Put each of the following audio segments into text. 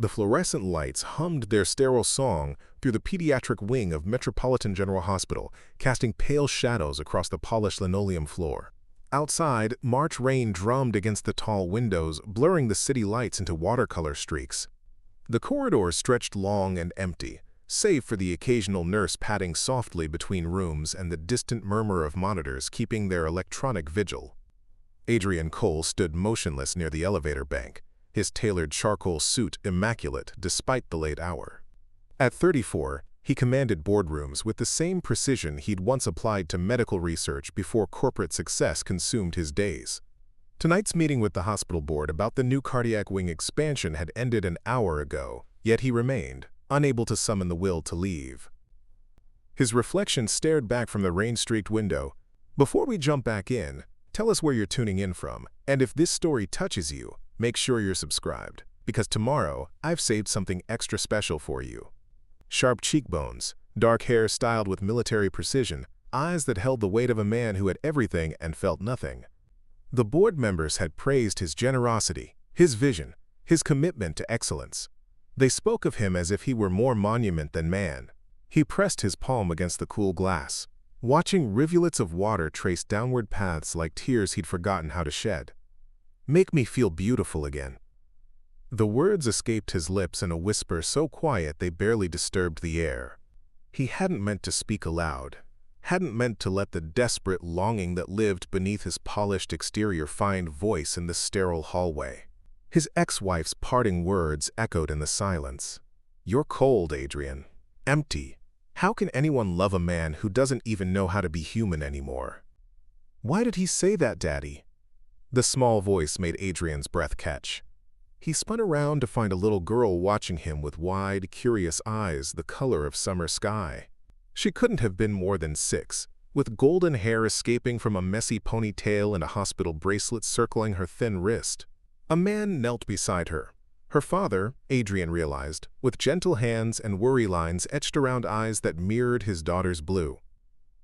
The fluorescent lights hummed their sterile song through the pediatric wing of Metropolitan General Hospital, casting pale shadows across the polished linoleum floor. Outside, March rain drummed against the tall windows, blurring the city lights into watercolor streaks. The corridors stretched long and empty, save for the occasional nurse padding softly between rooms and the distant murmur of monitors keeping their electronic vigil. Adrian Cole stood motionless near the elevator bank, his tailored charcoal suit immaculate despite the late hour. At 34, he commanded boardrooms with the same precision he'd once applied to medical research before corporate success consumed his days. Tonight's meeting with the hospital board about the new cardiac wing expansion had ended an hour ago, yet he remained, unable to summon the will to leave. His reflection stared back from the rain-streaked window. Before we jump back in, tell us where you're tuning in from, and if this story touches you, make sure you're subscribed, because tomorrow I've saved something extra special for you. Sharp cheekbones, dark hair styled with military precision, eyes that held the weight of a man who had everything and felt nothing. The board members had praised his generosity, his vision, his commitment to excellence. They spoke of him as if he were more monument than man. He pressed his palm against the cool glass, watching rivulets of water trace downward paths like tears he'd forgotten how to shed. "Make me feel beautiful again." The words escaped his lips in a whisper so quiet they barely disturbed the air. He hadn't meant to speak aloud, hadn't meant to let the desperate longing that lived beneath his polished exterior find voice in the sterile hallway. His ex-wife's parting words echoed in the silence. "You're cold, Adrian. Empty. How can anyone love a man who doesn't even know how to be human anymore?" "Why did he say that, Daddy?" The small voice made Adrian's breath catch. He spun around to find a little girl watching him with wide, curious eyes the color of summer sky. She couldn't have been more than 6, with golden hair escaping from a messy ponytail and a hospital bracelet circling her thin wrist. A man knelt beside her. Her father, Adrian realized, with gentle hands and worry lines etched around eyes that mirrored his daughter's blue.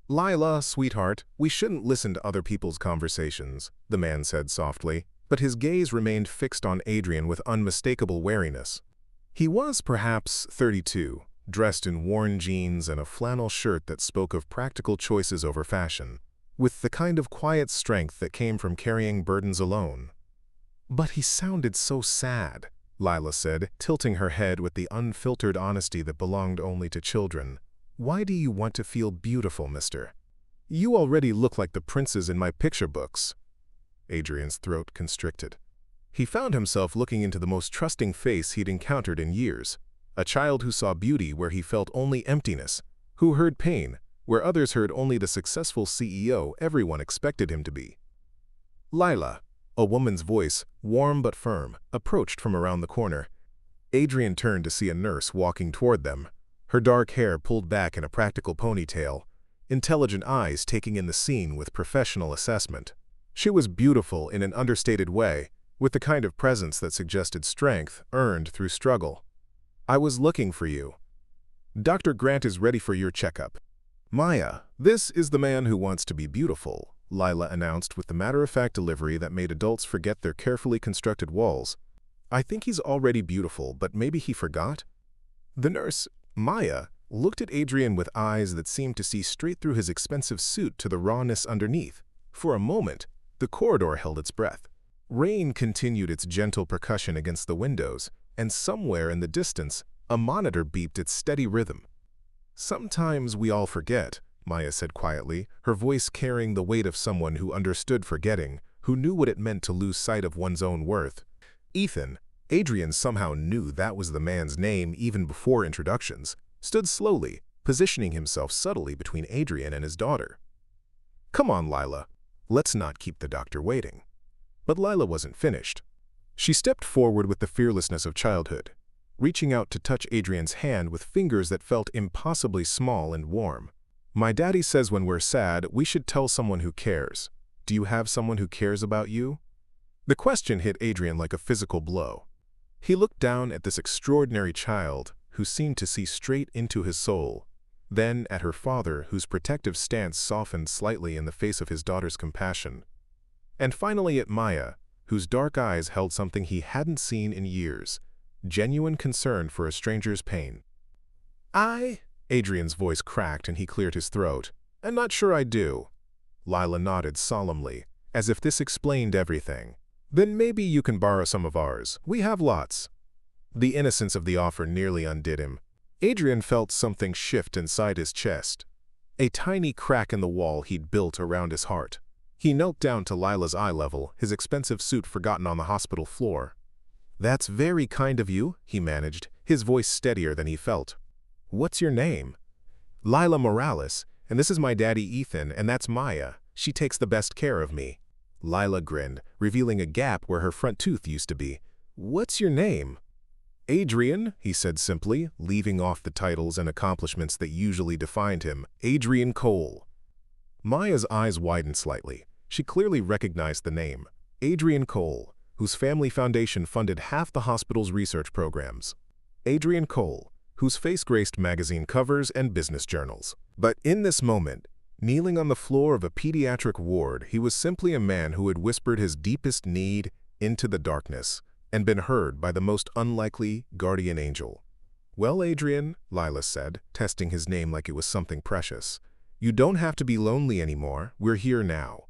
"Lila, sweetheart, we shouldn't listen to other people's conversations," the man said softly, but his gaze remained fixed on Adrian with unmistakable wariness. He was perhaps 32, dressed in worn jeans and a flannel shirt that spoke of practical choices over fashion, with the kind of quiet strength that came from carrying burdens alone. "But he sounded so sad," Lila said, tilting her head with the unfiltered honesty that belonged only to children. "Why do you want to feel beautiful, mister? You already look like the princes in my picture books." Adrian's throat constricted. He found himself looking into the most trusting face he'd encountered in years, a child who saw beauty where he felt only emptiness, who heard pain where others heard only the successful CEO everyone expected him to be. "Lila," a woman's voice, warm but firm, approached from around the corner. Adrian turned to see a nurse walking toward them, her dark hair pulled back in a practical ponytail, intelligent eyes taking in the scene with professional assessment. She was beautiful in an understated way, with the kind of presence that suggested strength earned through struggle. "I was looking for you. Dr. Grant is ready for your checkup." "Maya, this is the man who wants to be beautiful," Lila announced with the matter-of-fact delivery that made adults forget their carefully constructed walls. "I think he's already beautiful, but maybe he forgot?" The nurse, Maya, looked at Adrian with eyes that seemed to see straight through his expensive suit to the rawness underneath. For a moment, the corridor held its breath. Rain continued its gentle percussion against the windows, and somewhere in the distance, a monitor beeped its steady rhythm. "Sometimes we all forget," Maya said quietly, her voice carrying the weight of someone who understood forgetting, who knew what it meant to lose sight of one's own worth. Ethan, Adrian somehow knew that was the man's name even before introductions, stood slowly, positioning himself subtly between Adrian and his daughter. "Come on, Lila. Let's not keep the doctor waiting." But Lila wasn't finished. She stepped forward with the fearlessness of childhood, reaching out to touch Adrian's hand with fingers that felt impossibly small and warm. "My daddy says when we're sad, we should tell someone who cares. Do you have someone who cares about you?" The question hit Adrian like a physical blow. He looked down at this extraordinary child who seemed to see straight into his soul, then at her father whose protective stance softened slightly in the face of his daughter's compassion, and finally at Maya, whose dark eyes held something he hadn't seen in years, genuine concern for a stranger's pain. Adrian's voice cracked and he cleared his throat. "I'm not sure I do." Lila nodded solemnly, as if this explained everything. "Then maybe you can borrow some of ours. We have lots." The innocence of the offer nearly undid him. Adrian felt something shift inside his chest, a tiny crack in the wall he'd built around his heart. He knelt down to Lila's eye level, his expensive suit forgotten on the hospital floor. "That's very kind of you," he managed, his voice steadier than he felt. "What's your name?" "Lila Morales, and this is my daddy Ethan, and that's Maya. She takes the best care of me." Lila grinned, revealing a gap where her front tooth used to be. "What's your name?" "Adrian," he said simply, leaving off the titles and accomplishments that usually defined him. "Adrian Cole." Maya's eyes widened slightly. She clearly recognized the name. Adrian Cole, whose family foundation funded half the hospital's research programs. Adrian Cole, whose face graced magazine covers and business journals. But in this moment, kneeling on the floor of a pediatric ward, he was simply a man who had whispered his deepest need into the darkness and been heard by the most unlikely guardian angel. "Well, Adrian," Lila said, testing his name like it was something precious, "you don't have to be lonely anymore. We're here now."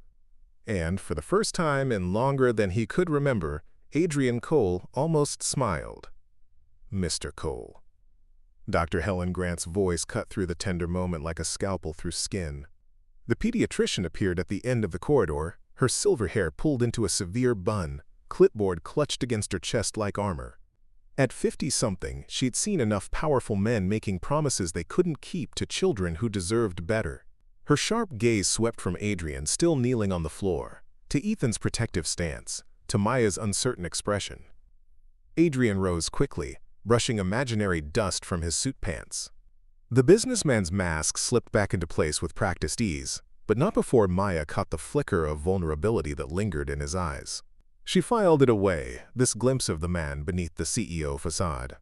And for the first time in longer than he could remember, Adrian Cole almost smiled. "Mr. Cole." Dr. Helen Grant's voice cut through the tender moment like a scalpel through skin. The pediatrician appeared at the end of the corridor, her silver hair pulled into a severe bun, clipboard clutched against her chest like armor. At 50-something, she'd seen enough powerful men making promises they couldn't keep to children who deserved better. Her sharp gaze swept from Adrian, still kneeling on the floor, to Ethan's protective stance, to Maya's uncertain expression. Adrian rose quickly, brushing imaginary dust from his suit pants. The businessman's mask slipped back into place with practiced ease, but not before Maya caught the flicker of vulnerability that lingered in his eyes. She filed it away, this glimpse of the man beneath the CEO facade.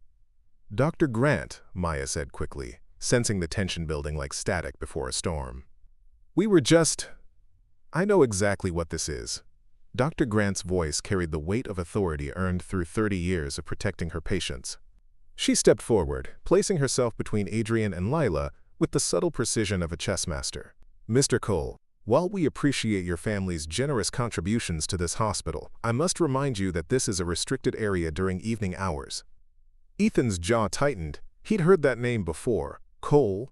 "Dr. Grant," Maya said quickly, sensing the tension building like static before a storm. I know exactly what this is." Dr. Grant's voice carried the weight of authority earned through 30 years of protecting her patients. She stepped forward, placing herself between Adrian and Lila with the subtle precision of a chess master. "Mr. Cole, while we appreciate your family's generous contributions to this hospital, I must remind you that this is a restricted area during evening hours." Ethan's jaw tightened. He'd heard that name before. Cole?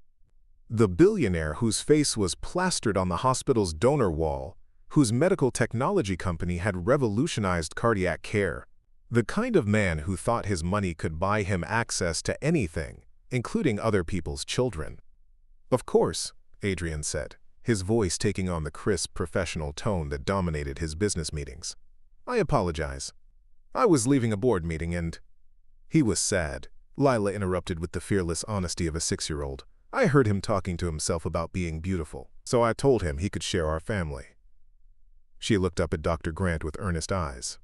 The billionaire whose face was plastered on the hospital's donor wall, whose medical technology company had revolutionized cardiac care. The kind of man who thought his money could buy him access to anything, including other people's children. "Of course," Adrian said, his voice taking on the crisp, professional tone that dominated his business meetings. "I apologize. I was leaving a board meeting and—" He was sad, Lila interrupted with the fearless honesty of a 6-year-old. "I heard him talking to himself about being beautiful, so I told him he could share our family." She looked up at Dr. Grant with earnest eyes.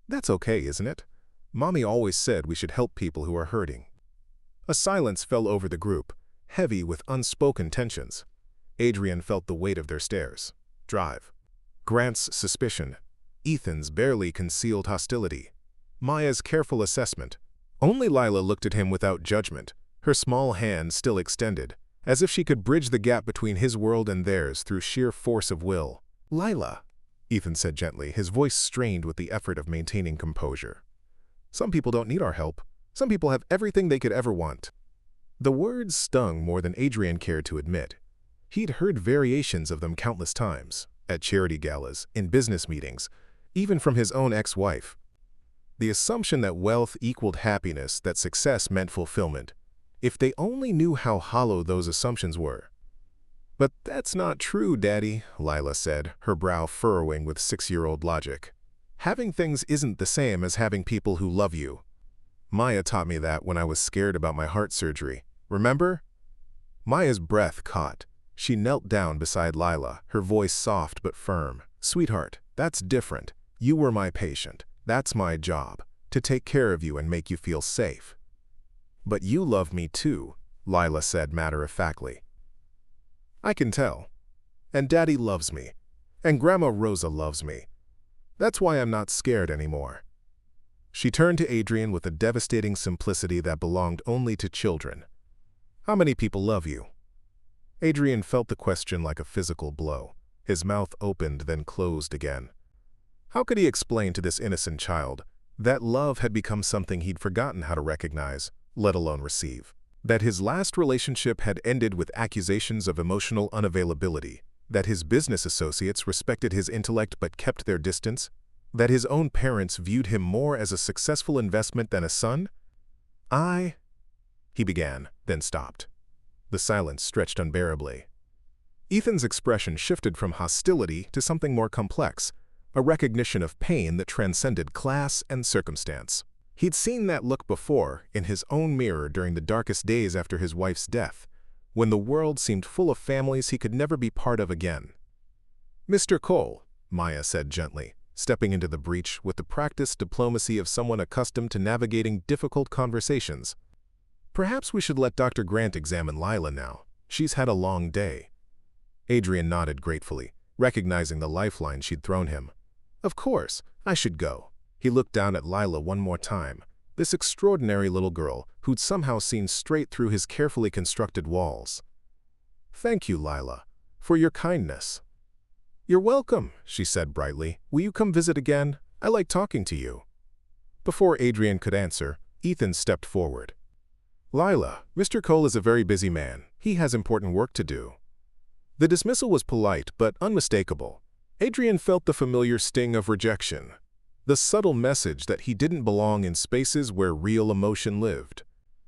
"That's okay, isn't it? Mommy always said we should help people who are hurting." A silence fell over the group, heavy with unspoken tensions. Adrian felt the weight of their stares. Drive. Grant's suspicion. Ethan's barely concealed hostility. Maya's careful assessment. Only Lila looked at him without judgment, her small hand still extended, as if she could bridge the gap between his world and theirs through sheer force of will. "Lila," Ethan said gently, his voice strained with the effort of maintaining composure. "Some people don't need our help. Some people have everything they could ever want." The words stung more than Adrian cared to admit. He'd heard variations of them countless times, at charity galas, in business meetings, even from his own ex-wife. The assumption that wealth equaled happiness, that success meant fulfillment. If they only knew how hollow those assumptions were. "But that's not true, Daddy," Lila said, her brow furrowing with 6-year-old logic. "Having things isn't the same as having people who love you. Maya taught me that when I was scared about my heart surgery. Remember?" Maya's breath caught. She knelt down beside Lila, her voice soft but firm. "Sweetheart, that's different. You were my patient. That's my job, to take care of you and make you feel safe." "But you love me too," Lila said matter-of-factly. "I can tell. And Daddy loves me. And Grandma Rosa loves me. That's why I'm not scared anymore." She turned to Adrian with a devastating simplicity that belonged only to children. "How many people love you?" Adrian felt the question like a physical blow. His mouth opened, then closed again. How could he explain to this innocent child that love had become something he'd forgotten how to recognize, let alone receive? That his last relationship had ended with accusations of emotional unavailability? That his business associates respected his intellect but kept their distance? That his own parents viewed him more as a successful investment than a son? He began, then stopped. The silence stretched unbearably. Ethan's expression shifted from hostility to something more complex, a recognition of pain that transcended class and circumstance. He'd seen that look before, in his own mirror during the darkest days after his wife's death, when the world seemed full of families he could never be part of again. "Mr. Cole," Maya said gently, stepping into the breach with the practiced diplomacy of someone accustomed to navigating difficult conversations. "Perhaps we should let Dr. Grant examine Lila now. She's had a long day." Adrian nodded gratefully, recognizing the lifeline she'd thrown him. "Of course, I should go." He looked down at Lila one more time, this extraordinary little girl who'd somehow seen straight through his carefully constructed walls. "Thank you, Lila, for your kindness." "You're welcome," she said brightly. "Will you come visit again? I like talking to you." Before Adrian could answer, Ethan stepped forward. "Lila, Mr. Cole is a very busy man. He has important work to do." The dismissal was polite but unmistakable. Adrian felt the familiar sting of rejection, the subtle message that he didn't belong in spaces where real emotion lived.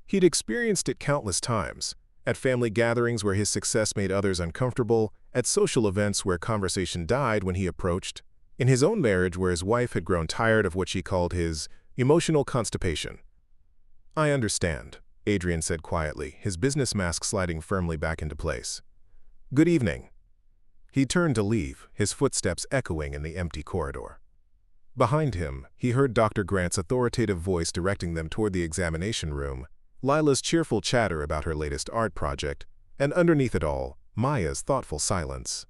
He'd experienced it countless times, at family gatherings where his success made others uncomfortable, at social events where conversation died when he approached, in his own marriage where his wife had grown tired of what she called his emotional constipation. "I understand," Adrian said quietly, his business mask sliding firmly back into place. "Good evening." He turned to leave, his footsteps echoing in the empty corridor. Behind him, he heard Dr. Grant's authoritative voice directing them toward the examination room, Lila's cheerful chatter about her latest art project, and underneath it all, Maya's thoughtful silence.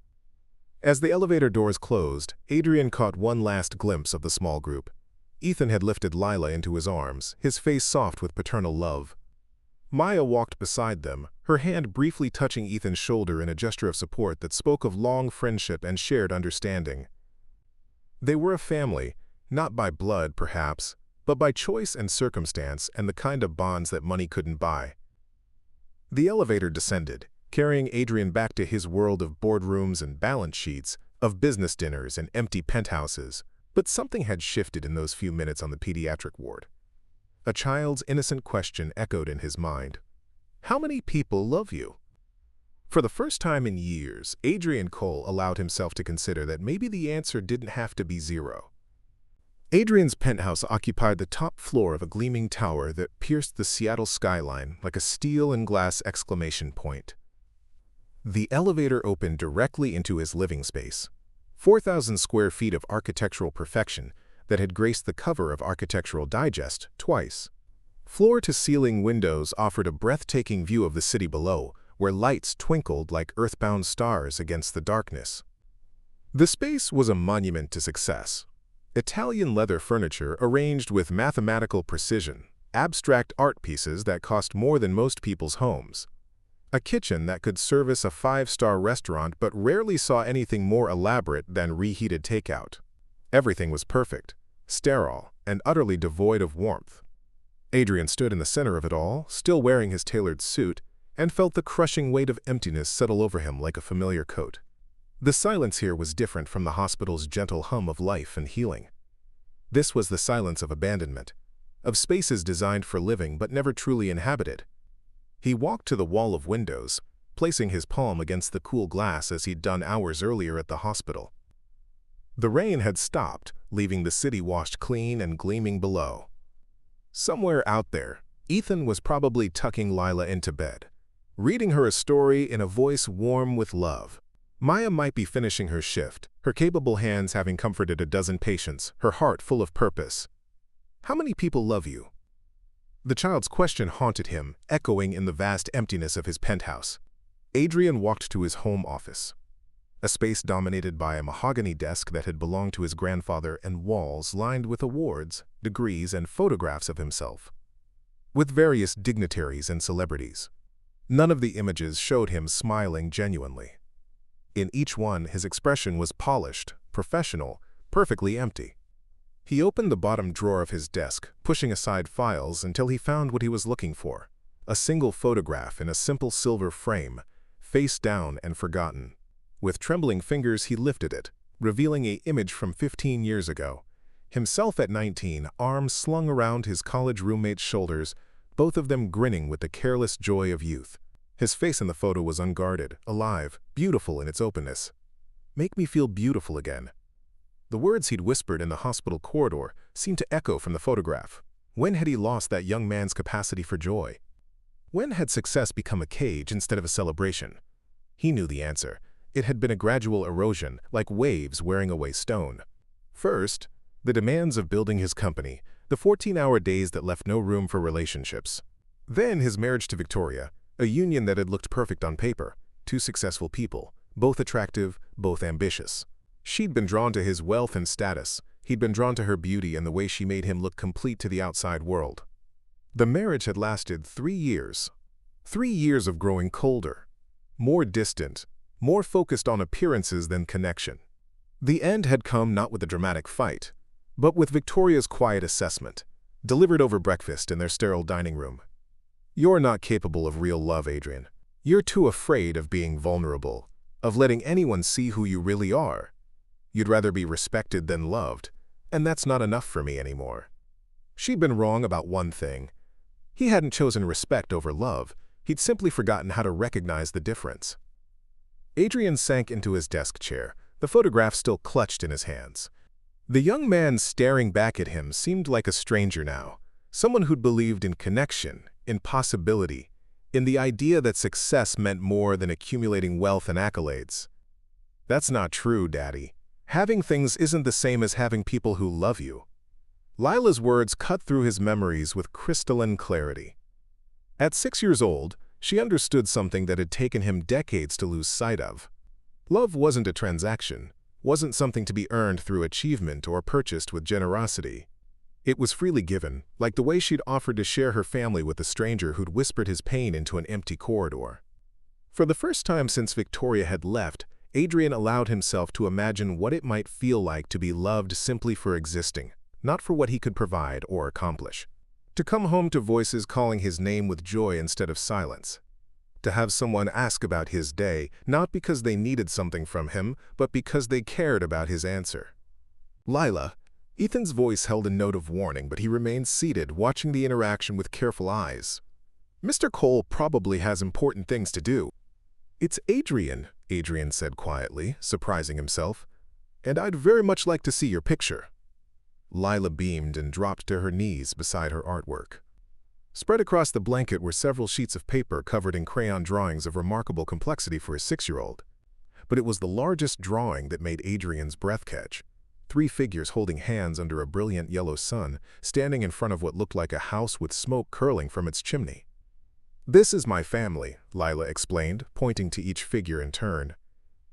As the elevator doors closed, Adrian caught one last glimpse of the small group. Ethan had lifted Lila into his arms, his face soft with paternal love. Maya walked beside them, her hand briefly touching Ethan's shoulder in a gesture of support that spoke of long friendship and shared understanding. They were a family, not by blood, perhaps, but by choice and circumstance and the kind of bonds that money couldn't buy. The elevator descended, carrying Adrian back to his world of boardrooms and balance sheets, of business dinners and empty penthouses, but something had shifted in those few minutes on the pediatric ward. A child's innocent question echoed in his mind. "How many people love you?" For the first time in years, Adrian Cole allowed himself to consider that maybe the answer didn't have to be zero. Adrian's penthouse occupied the top floor of a gleaming tower that pierced the Seattle skyline like a steel and glass exclamation point. The elevator opened directly into his living space, 4,000 square feet of architectural perfection that had graced the cover of Architectural Digest twice. Floor-to-ceiling windows offered a breathtaking view of the city below, where lights twinkled like earthbound stars against the darkness. The space was a monument to success. Italian leather furniture arranged with mathematical precision, abstract art pieces that cost more than most people's homes. A kitchen that could service a five-star restaurant but rarely saw anything more elaborate than reheated takeout. Everything was perfect, sterile, and utterly devoid of warmth. Adrian stood in the center of it all, still wearing his tailored suit, and felt the crushing weight of emptiness settle over him like a familiar coat. The silence here was different from the hospital's gentle hum of life and healing. This was the silence of abandonment, of spaces designed for living but never truly inhabited. He walked to the wall of windows, placing his palm against the cool glass as he'd done hours earlier at the hospital. The rain had stopped, leaving the city washed clean and gleaming below. Somewhere out there, Ethan was probably tucking Lila into bed, reading her a story in a voice warm with love. Maya might be finishing her shift, her capable hands having comforted a dozen patients, her heart full of purpose. "How many people love you?" The child's question haunted him, echoing in the vast emptiness of his penthouse. Adrian walked to his home office. A space dominated by a mahogany desk that had belonged to his grandfather and walls lined with awards, degrees, and photographs of himself, with various dignitaries and celebrities. None of the images showed him smiling genuinely. In each one, his expression was polished, professional, perfectly empty. He opened the bottom drawer of his desk, pushing aside files until he found what he was looking for: a single photograph in a simple silver frame, face down and forgotten. With trembling fingers, he lifted it, revealing an image from 15 years ago. Himself at 19, arms slung around his college roommate's shoulders, both of them grinning with the careless joy of youth. His face in the photo was unguarded, alive, beautiful in its openness. "Make me feel beautiful again." The words he'd whispered in the hospital corridor seemed to echo from the photograph. When had he lost that young man's capacity for joy? When had success become a cage instead of a celebration? He knew the answer. It had been a gradual erosion, like waves wearing away stone. First, the demands of building his company, the 14-hour days that left no room for relationships. Then his marriage to Victoria, a union that had looked perfect on paper. Two successful people, both attractive, both ambitious. She'd been drawn to his wealth and status. He'd been drawn to her beauty and the way she made him look complete to the outside world. The marriage had lasted 3 years. 3 years of growing colder, more distant, more focused on appearances than connection. The end had come not with a dramatic fight, but with Victoria's quiet assessment, delivered over breakfast in their sterile dining room. "You're not capable of real love, Adrian. You're too afraid of being vulnerable, of letting anyone see who you really are. You'd rather be respected than loved, and that's not enough for me anymore." She'd been wrong about one thing. He hadn't chosen respect over love. He'd simply forgotten how to recognize the difference. Adrian sank into his desk chair, the photograph still clutched in his hands. The young man staring back at him seemed like a stranger now, someone who'd believed in connection, in possibility, in the idea that success meant more than accumulating wealth and accolades. "That's not true, Daddy. Having things isn't the same as having people who love you." Lila's words cut through his memories with crystalline clarity. At 6 years old, she understood something that had taken him decades to lose sight of. Love wasn't a transaction, wasn't something to be earned through achievement or purchased with generosity. It was freely given, like the way she'd offered to share her family with a stranger who'd whispered his pain into an empty corridor. For the first time since Victoria had left, Adrian allowed himself to imagine what it might feel like to be loved simply for existing, not for what he could provide or accomplish. To come home to voices calling his name with joy instead of silence. To have someone ask about his day, not because they needed something from him, but because they cared about his answer. "Lila." Ethan's voice held a note of warning, but he remained seated, watching the interaction with careful eyes. "Mr. Cole probably has important things to do." "It's Adrian," Adrian said quietly, surprising himself. "And I'd very much like to see your picture." Lila beamed and dropped to her knees beside her artwork. Spread across the blanket were several sheets of paper covered in crayon drawings of remarkable complexity for a 6-year-old. But it was the largest drawing that made Adrian's breath catch. 3 figures holding hands under a brilliant yellow sun, standing in front of what looked like a house with smoke curling from its chimney. "This is my family," Lila explained, pointing to each figure in turn.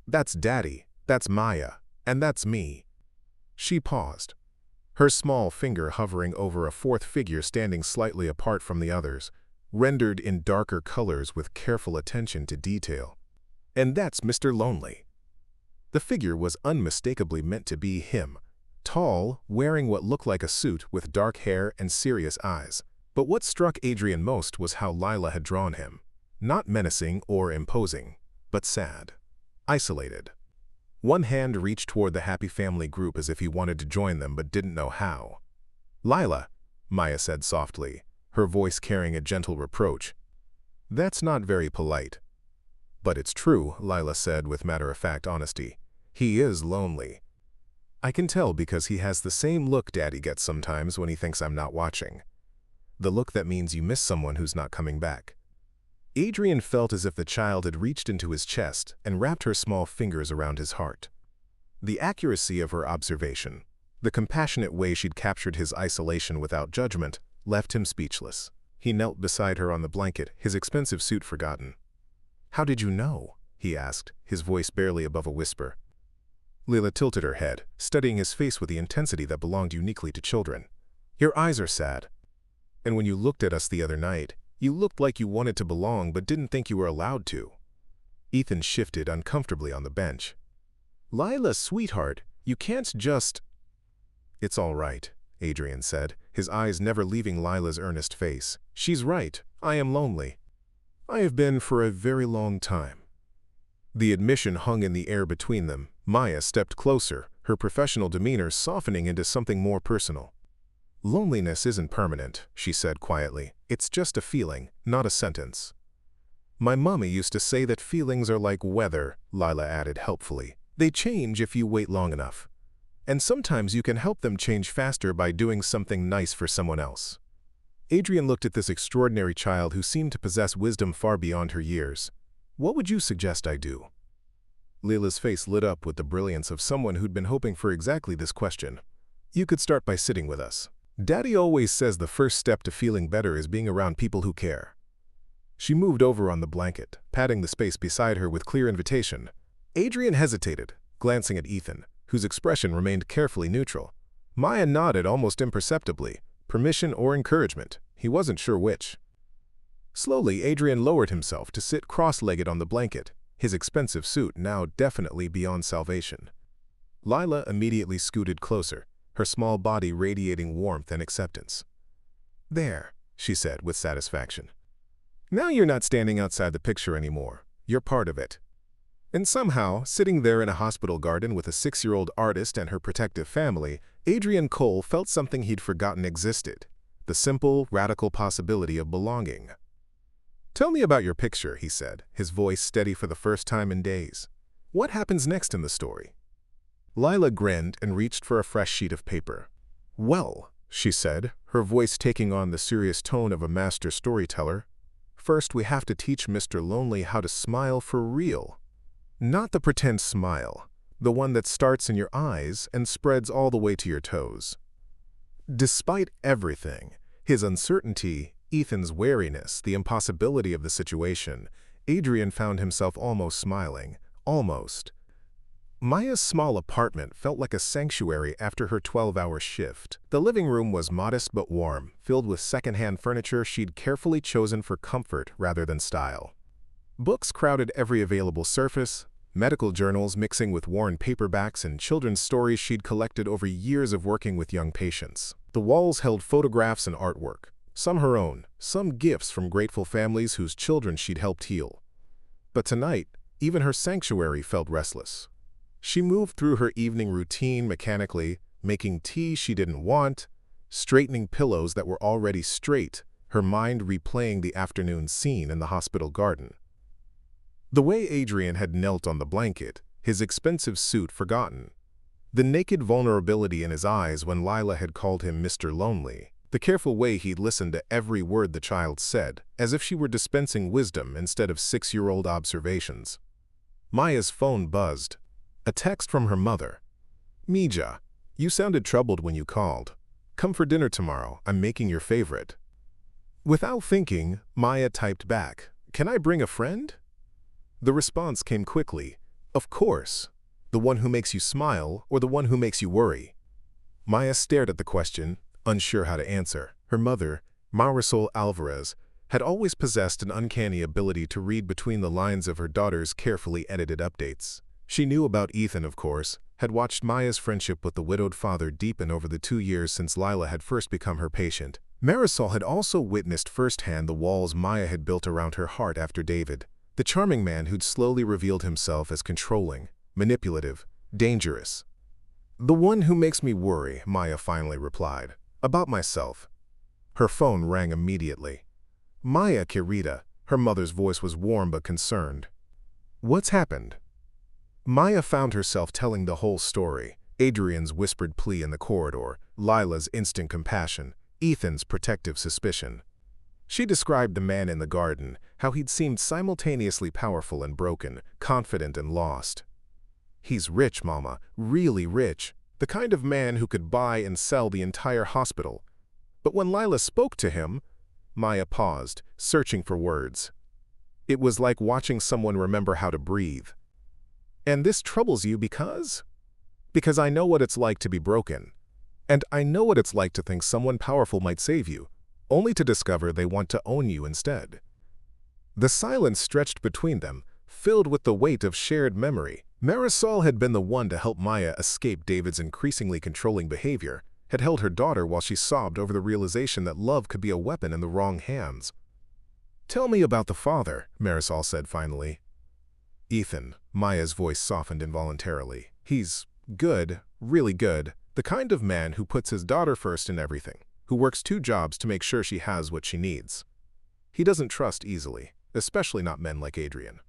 "That's Daddy, that's Maya, and that's me." She paused, her small finger hovering over a 4th figure standing slightly apart from the others, rendered in darker colors with careful attention to detail. "And that's Mr. Lonely." The figure was unmistakably meant to be him, tall, wearing what looked like a suit with dark hair and serious eyes. But what struck Adrian most was how Lila had drawn him. Not menacing or imposing, but sad, isolated. One hand reached toward the happy family group as if he wanted to join them but didn't know how. "Lila," Maya said softly, her voice carrying a gentle reproach. "That's not very polite." "But it's true," Lila said with matter-of-fact honesty. "He is lonely. I can tell because he has the same look Daddy gets sometimes when he thinks I'm not watching. The look that means you miss someone who's not coming back." Adrian felt as if the child had reached into his chest and wrapped her small fingers around his heart. The accuracy of her observation, the compassionate way she'd captured his isolation without judgment, left him speechless. He knelt beside her on the blanket, his expensive suit forgotten. "How did you know?" he asked, his voice barely above a whisper. Lila tilted her head, studying his face with the intensity that belonged uniquely to children. Your eyes are sad. And when you looked at us the other night, you looked like you wanted to belong but didn't think you were allowed to. Ethan shifted uncomfortably on the bench. Lila, sweetheart, you can't just… It's all right, Adrian said, his eyes never leaving Lila's earnest face. She's right, I am lonely. I have been for a very long time. The admission hung in the air between them. Maya stepped closer, her professional demeanor softening into something more personal. Loneliness isn't permanent, she said quietly. It's just a feeling, not a sentence. My mommy used to say that feelings are like weather, Lila added helpfully. They change if you wait long enough. And sometimes you can help them change faster by doing something nice for someone else. Adrian looked at this extraordinary child who seemed to possess wisdom far beyond her years. What would you suggest I do? Lila's face lit up with the brilliance of someone who'd been hoping for exactly this question. You could start by sitting with us. Daddy always says the first step to feeling better is being around people who care. She moved over on the blanket, patting the space beside her with clear invitation. Adrian hesitated, glancing at Ethan, whose expression remained carefully neutral. Maya nodded almost imperceptibly, permission or encouragement. He wasn't sure which. Slowly, Adrian lowered himself to sit cross-legged on the blanket, his expensive suit now definitely beyond salvation. Lila immediately scooted closer, her small body radiating warmth and acceptance. There, she said with satisfaction. Now you're not standing outside the picture anymore. You're part of it. And somehow, sitting there in a hospital garden with a 6-year-old artist and her protective family, Adrian Cole felt something he'd forgotten existed. The simple, radical possibility of belonging. Tell me about your picture, he said, his voice steady for the first time in days. What happens next in the story? Lila grinned and reached for a fresh sheet of paper. Well, she said, her voice taking on the serious tone of a master storyteller, first we have to teach Mr. Lonely how to smile for real. Not the pretend smile, the one that starts in your eyes and spreads all the way to your toes. Despite everything, his uncertainty, Ethan's wariness, the impossibility of the situation, Adrian found himself almost smiling. Almost. Maya's small apartment felt like a sanctuary after her 12-hour shift. The living room was modest but warm, filled with second-hand furniture she'd carefully chosen for comfort rather than style. Books crowded every available surface, medical journals mixing with worn paperbacks and children's stories she'd collected over years of working with young patients. The walls held photographs and artwork, some her own, some gifts from grateful families whose children she'd helped heal. But tonight, even her sanctuary felt restless. She moved through her evening routine mechanically, making tea she didn't want, straightening pillows that were already straight, her mind replaying the afternoon scene in the hospital garden. The way Adrian had knelt on the blanket, his expensive suit forgotten. The naked vulnerability in his eyes when Lila had called him Mr. Lonely. The careful way he'd listened to every word the child said, as if she were dispensing wisdom instead of 6-year-old observations. Maya's phone buzzed. A text from her mother. Mija, you sounded troubled when you called. Come for dinner tomorrow. I'm making your favorite. Without thinking, Maya typed back, Can I bring a friend? The response came quickly. Of course. The one who makes you smile or the one who makes you worry? Maya stared at the question, unsure how to answer. Her mother, Marisol Alvarez, had always possessed an uncanny ability to read between the lines of her daughter's carefully edited updates. She knew about Ethan, of course, had watched Maya's friendship with the widowed father deepen over the 2 years since Lila had first become her patient. Marisol had also witnessed firsthand the walls Maya had built around her heart after David, the charming man who'd slowly revealed himself as controlling, manipulative, dangerous. The one who makes me worry, Maya finally replied. About myself. Her phone rang immediately. Maya, querida. Her mother's voice was warm but concerned. What's happened? Maya found herself telling the whole story. Adrian's whispered plea in the corridor, Lila's instant compassion, Ethan's protective suspicion. She described the man in the garden, how he'd seemed simultaneously powerful and broken, confident and lost. He's rich, Mama, really rich, the kind of man who could buy and sell the entire hospital. But when Lila spoke to him, Maya paused, searching for words. It was like watching someone remember how to breathe. And this troubles you because? Because I know what it's like to be broken. And I know what it's like to think someone powerful might save you, only to discover they want to own you instead. The silence stretched between them, filled with the weight of shared memory. Marisol had been the one to help Maya escape David's increasingly controlling behavior, had held her daughter while she sobbed over the realization that love could be a weapon in the wrong hands. "Tell me about the father," Marisol said finally. "Ethan," Maya's voice softened involuntarily. "He's good, really good, the kind of man who puts his daughter first in everything, who works 2 jobs to make sure she has what she needs. He doesn't trust easily, especially not men like Adrian."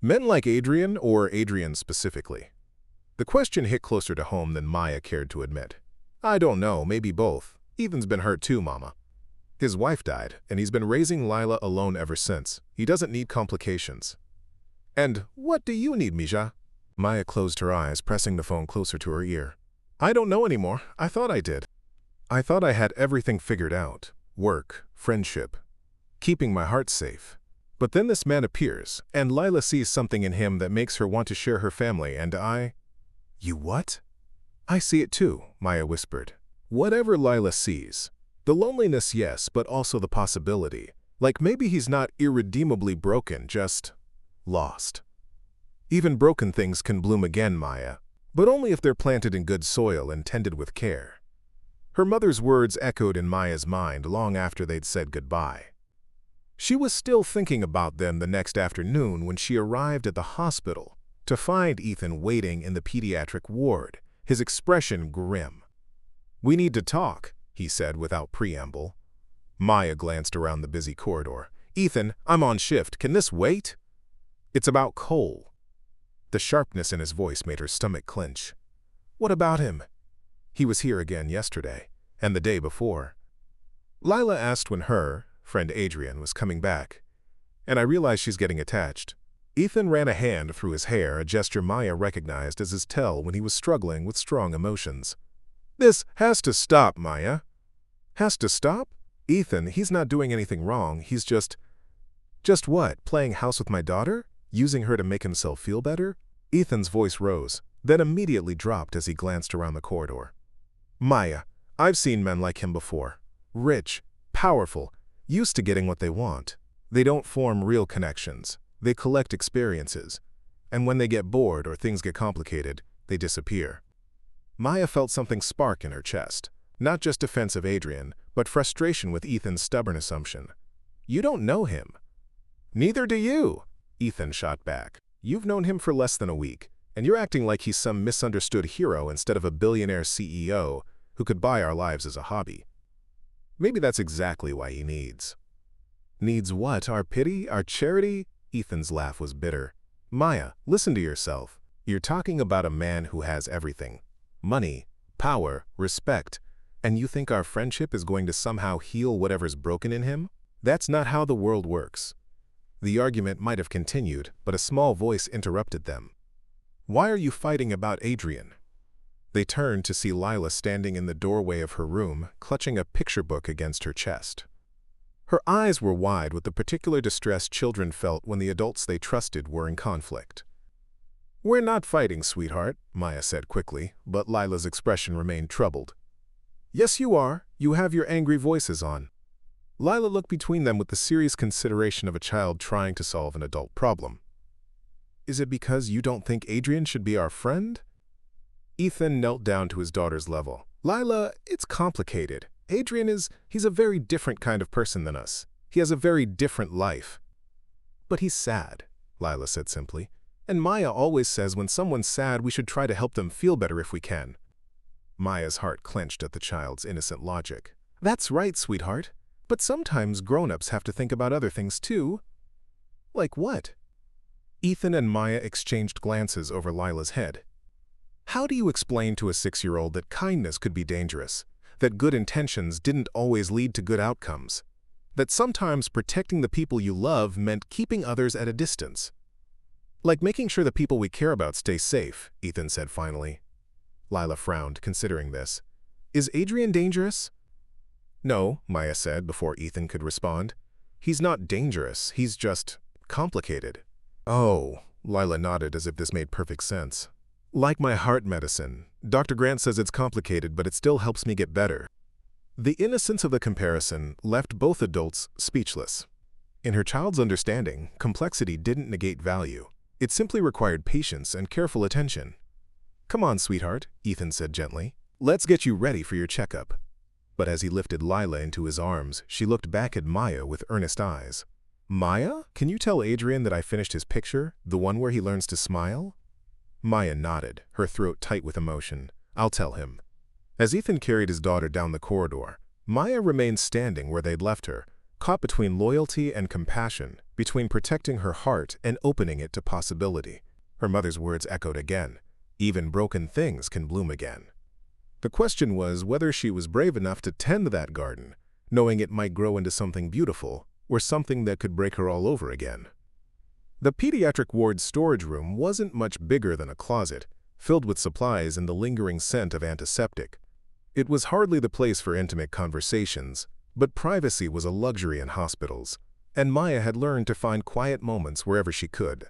Men like Adrian, or Adrian specifically? The question hit closer to home than Maya cared to admit. "I don't know, maybe both. Ethan's been hurt too, Mama. His wife died, and he's been raising Lila alone ever since. He doesn't need complications." "And what do you need, Mija?" Maya closed her eyes, pressing the phone closer to her ear. "I don't know anymore. I thought I did. I thought I had everything figured out. Work, friendship, keeping my heart safe. But then this man appears, and Lila sees something in him that makes her want to share her family, and I—" "You what?" "I see it too," Maya whispered. "Whatever Lila sees. The loneliness, yes, but also the possibility. Like maybe he's not irredeemably broken, just lost. Even broken things can bloom again, Maya, but only if they're planted in good soil and tended with care." Her mother's words echoed in Maya's mind long after they'd said goodbye. She was still thinking about them the next afternoon when she arrived at the hospital to find Ethan waiting in the pediatric ward, his expression grim. "We need to talk," he said without preamble. Maya glanced around the busy corridor. "Ethan, I'm on shift. Can this wait?" "It's about Cole." The sharpness in his voice made her stomach clench. "What about him?" "He was here again yesterday, and the day before." Lila asked when her friend Adrian was coming back, and I realized she's getting attached. Ethan ran a hand through his hair, a gesture Maya recognized as his tell when he was struggling with strong emotions. "This has to stop, Maya." "Has to stop?" "Ethan, he's not doing anything wrong. He's just—" "Just what? Playing house with my daughter? Using her to make himself feel better?" Ethan's voice rose, then immediately dropped as he glanced around the corridor. "Maya, I've seen men like him before. Rich, powerful, used to getting what they want. They don't form real connections. They collect experiences. And when they get bored or things get complicated, they disappear." Maya felt something spark in her chest. Not just defense of Adrian, but frustration with Ethan's stubborn assumption. "You don't know him." "Neither do you," Ethan shot back. "You've known him for less than a week, and you're acting like he's some misunderstood hero instead of a billionaire CEO who could buy our lives as a hobby. Maybe that's exactly why he needs." "Needs what? Our pity? Our charity?" Ethan's laugh was bitter. "Maya, listen to yourself. You're talking about a man who has everything. Money, power, respect. And you think our friendship is going to somehow heal whatever's broken in him? That's not how the world works." The argument might have continued, but a small voice interrupted them. "Why are you fighting about Adrian?" They turned to see Lila standing in the doorway of her room, clutching a picture book against her chest. Her eyes were wide with the particular distress children felt when the adults they trusted were in conflict. "We're not fighting, sweetheart," Maya said quickly, but Lila's expression remained troubled. "Yes, you are. You have your angry voices on." Lila looked between them with the serious consideration of a child trying to solve an adult problem. "Is it because you don't think Adrian should be our friend?" Ethan knelt down to his daughter's level. "Lila, it's complicated. He's a very different kind of person than us. He has a very different life." "But he's sad," Lila said simply. "And Maya always says when someone's sad we should try to help them feel better if we can." Maya's heart clenched at the child's innocent logic. "That's right, sweetheart. But sometimes grown-ups have to think about other things too." "Like what?" Ethan and Maya exchanged glances over Lila's head. How do you explain to a 6-year-old that kindness could be dangerous, that good intentions didn't always lead to good outcomes, that sometimes protecting the people you love meant keeping others at a distance? "Like making sure the people we care about stay safe," Ethan said finally. Lila frowned, considering this. "Is Adrian dangerous?" "No," Maya said before Ethan could respond. "He's not dangerous, he's just Complicated. Oh, Lila nodded as if this made perfect sense. Like my heart medicine, Dr. Grant says it's complicated, but it still helps me get better. The innocence of the comparison left both adults speechless. In her child's understanding, complexity didn't negate value. It simply required patience and careful attention. "Come on, sweetheart," Ethan said gently. "Let's get you ready for your checkup." But as he lifted Lila into his arms, she looked back at Maya with earnest eyes. "Maya, can you tell Adrian that I finished his picture, the one where he learns to smile?" Maya nodded, her throat tight with emotion. "I'll tell him." As Ethan carried his daughter down the corridor, Maya remained standing where they'd left her, caught between loyalty and compassion, between protecting her heart and opening it to possibility. Her mother's words echoed again. Even broken things can bloom again. The question was whether she was brave enough to tend that garden, knowing it might grow into something beautiful, or something that could break her all over again. The pediatric ward's storage room wasn't much bigger than a closet, filled with supplies and the lingering scent of antiseptic. It was hardly the place for intimate conversations, but privacy was a luxury in hospitals, and Maya had learned to find quiet moments wherever she could.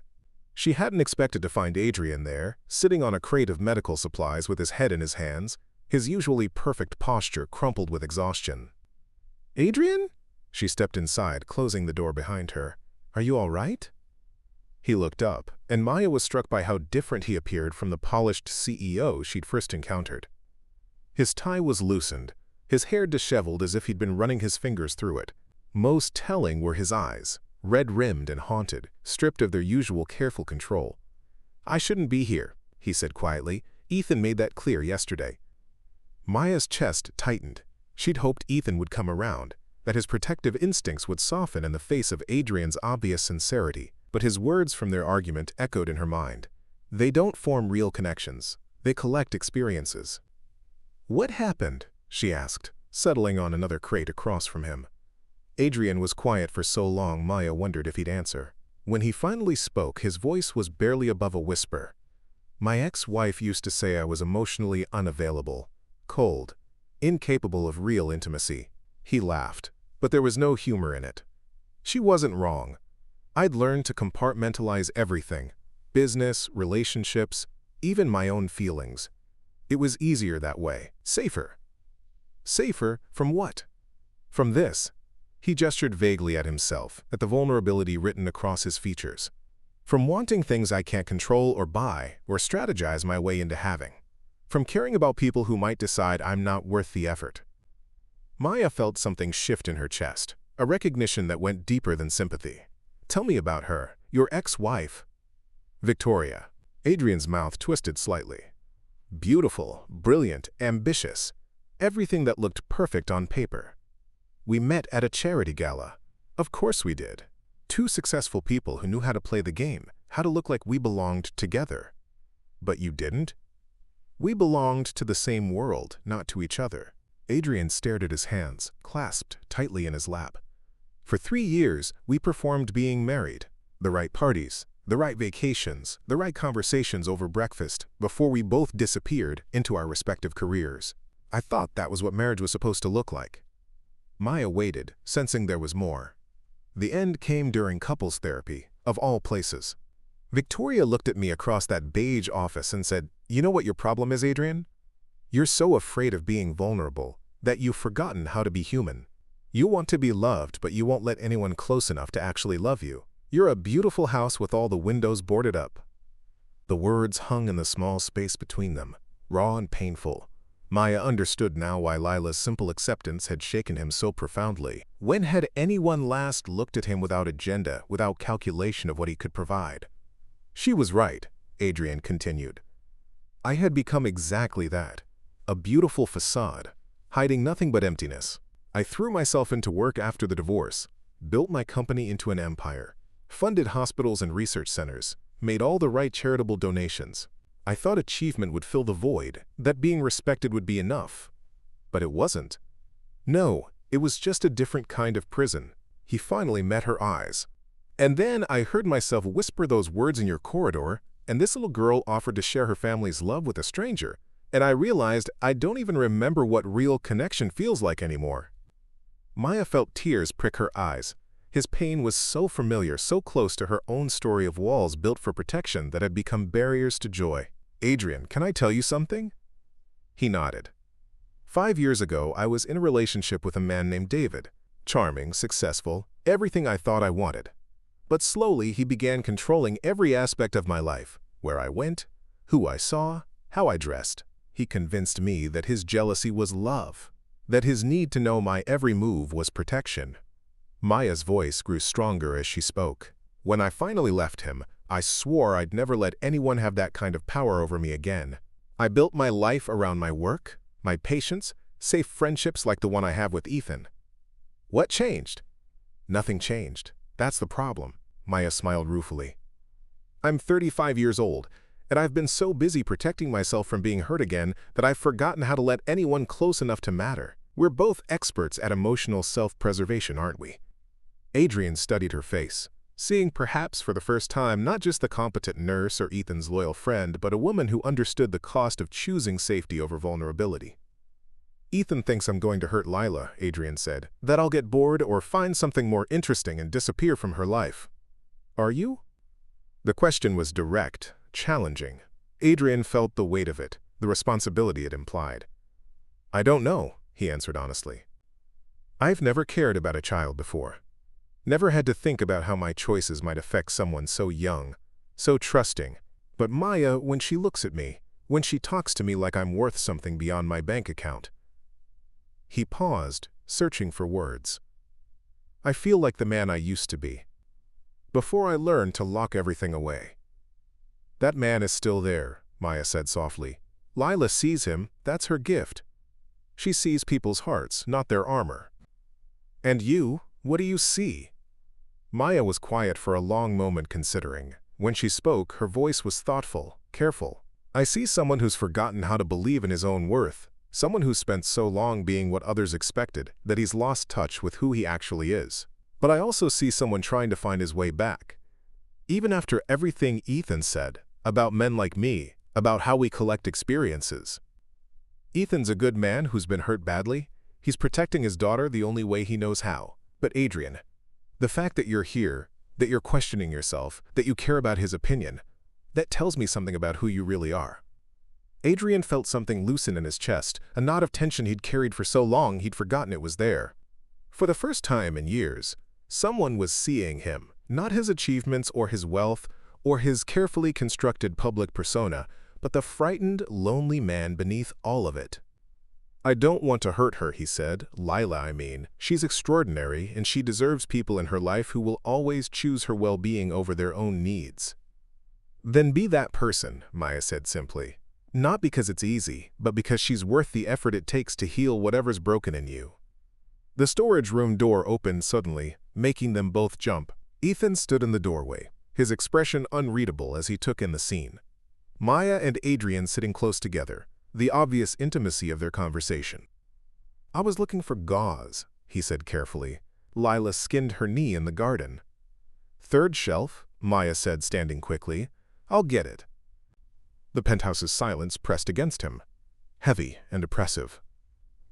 She hadn't expected to find Adrian there, sitting on a crate of medical supplies with his head in his hands, his usually perfect posture crumpled with exhaustion. "Adrian?" She stepped inside, closing the door behind her. "Are you all right?" He looked up, and Maya was struck by how different he appeared from the polished CEO she'd first encountered. His tie was loosened, his hair disheveled as if he'd been running his fingers through it. Most telling were his eyes, red-rimmed and haunted, stripped of their usual careful control. "I shouldn't be here," he said quietly. "Ethan made that clear yesterday." Maya's chest tightened. She'd hoped Ethan would come around, that his protective instincts would soften in the face of Adrian's obvious sincerity, but his words from their argument echoed in her mind. They don't form real connections. They collect experiences. "What happened?" she asked, settling on another crate across from him. Adrian was quiet for so long Maya wondered if he'd answer. When he finally spoke, his voice was barely above a whisper. "My ex-wife used to say I was emotionally unavailable, cold, incapable of real intimacy." He laughed, but there was no humor in it. She wasn't wrong. I'd learned to compartmentalize everything, business, relationships, even my own feelings. It was easier that way, safer. Safer from what? From this. He gestured vaguely at himself, at the vulnerability written across his features. From wanting things I can't control or buy or strategize my way into having. From caring about people who might decide I'm not worth the effort. Maya felt something shift in her chest, a recognition that went deeper than sympathy. "Tell me about her, your ex-wife." "Victoria." Adrian's mouth twisted slightly. "Beautiful, brilliant, ambitious. Everything that looked perfect on paper. We met at a charity gala. Of course we did. Two successful people who knew how to play the game, how to look like we belonged together. But you didn't? We belonged to the same world, not to each other." Adrian stared at his hands, clasped tightly in his lap. "For 3 years, we performed being married. The right parties, the right vacations, the right conversations over breakfast, before we both disappeared into our respective careers. I thought that was what marriage was supposed to look like." Maya waited, sensing there was more. The end came during couples therapy, of all places. Victoria looked at me across that beige office and said, "You know what your problem is, Adrian? You're so afraid of being vulnerable that you've forgotten how to be human. You want to be loved, but you won't let anyone close enough to actually love you. You're a beautiful house with all the windows boarded up." The words hung in the small space between them, raw and painful. Maya understood now why Lila's simple acceptance had shaken him so profoundly. When had anyone last looked at him without agenda, without calculation of what he could provide? She was right, Adrian continued. I had become exactly that, a beautiful facade, hiding nothing but emptiness. I threw myself into work after the divorce, built my company into an empire, funded hospitals and research centers, made all the right charitable donations. I thought achievement would fill the void, that being respected would be enough. But it wasn't. No, it was just a different kind of prison. He finally met her eyes. And then I heard myself whisper those words in your corridor, and this little girl offered to share her family's love with a stranger, and I realized I don't even remember what real connection feels like anymore. Maya felt tears prick her eyes. His pain was so familiar, so close to her own story of walls built for protection that had become barriers to joy. "Adrian, can I tell you something?" He nodded. 5 years ago, I was in a relationship with a man named David. Charming, successful, everything I thought I wanted. But slowly, he began controlling every aspect of my life, where I went, who I saw, how I dressed. He convinced me that his jealousy was love, that his need to know my every move was protection. Maya's voice grew stronger as she spoke. When I finally left him, I swore I'd never let anyone have that kind of power over me again. I built my life around my work, my patience, safe friendships like the one I have with Ethan. What changed? Nothing changed. That's the problem. Maya smiled ruefully. I'm 35 years old, and I've been so busy protecting myself from being hurt again that I've forgotten how to let anyone close enough to matter. We're both experts at emotional self-preservation, aren't we? Adrian studied her face, seeing perhaps for the first time not just the competent nurse or Ethan's loyal friend, but a woman who understood the cost of choosing safety over vulnerability. Ethan thinks I'm going to hurt Lila, Adrian said, that I'll get bored or find something more interesting and disappear from her life. Are you? The question was direct, challenging. Adrian felt the weight of it, the responsibility it implied. I don't know, he answered honestly. I've never cared about a child before. Never had to think about how my choices might affect someone so young, so trusting. But Maya, when she looks at me, when she talks to me like I'm worth something beyond my bank account. He paused, searching for words. I feel like the man I used to be, before I learned to lock everything away. That man is still there, Maya said softly. Lila sees him, that's her gift. She sees people's hearts, not their armor. And you, what do you see? Maya was quiet for a long moment considering. When she spoke, her voice was thoughtful, careful. I see someone who's forgotten how to believe in his own worth, someone who's spent so long being what others expected that he's lost touch with who he actually is. But I also see someone trying to find his way back. Even after everything Ethan said about men like me, about how we collect experiences. Ethan's a good man who's been hurt badly. He's protecting his daughter the only way he knows how. But Adrian, the fact that you're here, that you're questioning yourself, that you care about his opinion, that tells me something about who you really are. Adrian felt something loosen in his chest, a knot of tension he'd carried for so long he'd forgotten it was there. For the first time in years, someone was seeing him, not his achievements or his wealth or his carefully constructed public persona, but the frightened, lonely man beneath all of it. I don't want to hurt her, he said. Lila, I mean. She's extraordinary, and she deserves people in her life who will always choose her well-being over their own needs. Then be that person, Maya said simply. Not because it's easy, but because she's worth the effort it takes to heal whatever's broken in you. The storage room door opened suddenly, making them both jump. Ethan stood in the doorway, his expression unreadable as he took in the scene. Maya and Adrian sitting close together, the obvious intimacy of their conversation. I was looking for gauze, he said carefully. Lila skinned her knee in the garden. Third shelf, Maya said, standing quickly. I'll get it. The penthouse's silence pressed against him, heavy and oppressive.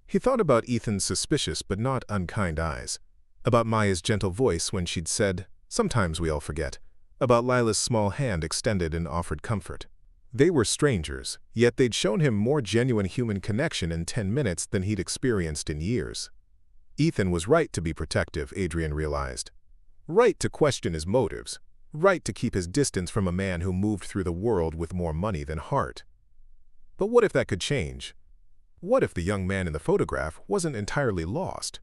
He thought about Ethan's suspicious but not unkind eyes, about Maya's gentle voice when she'd said, "Sometimes we all forget," about Lila's small hand extended and offered comfort. They were strangers, yet they'd shown him more genuine human connection in 10 minutes than he'd experienced in years. Ethan was right to be protective, Adrian realized. Right to question his motives. Right to keep his distance from a man who moved through the world with more money than heart. But what if that could change? What if the young man in the photograph wasn't entirely lost?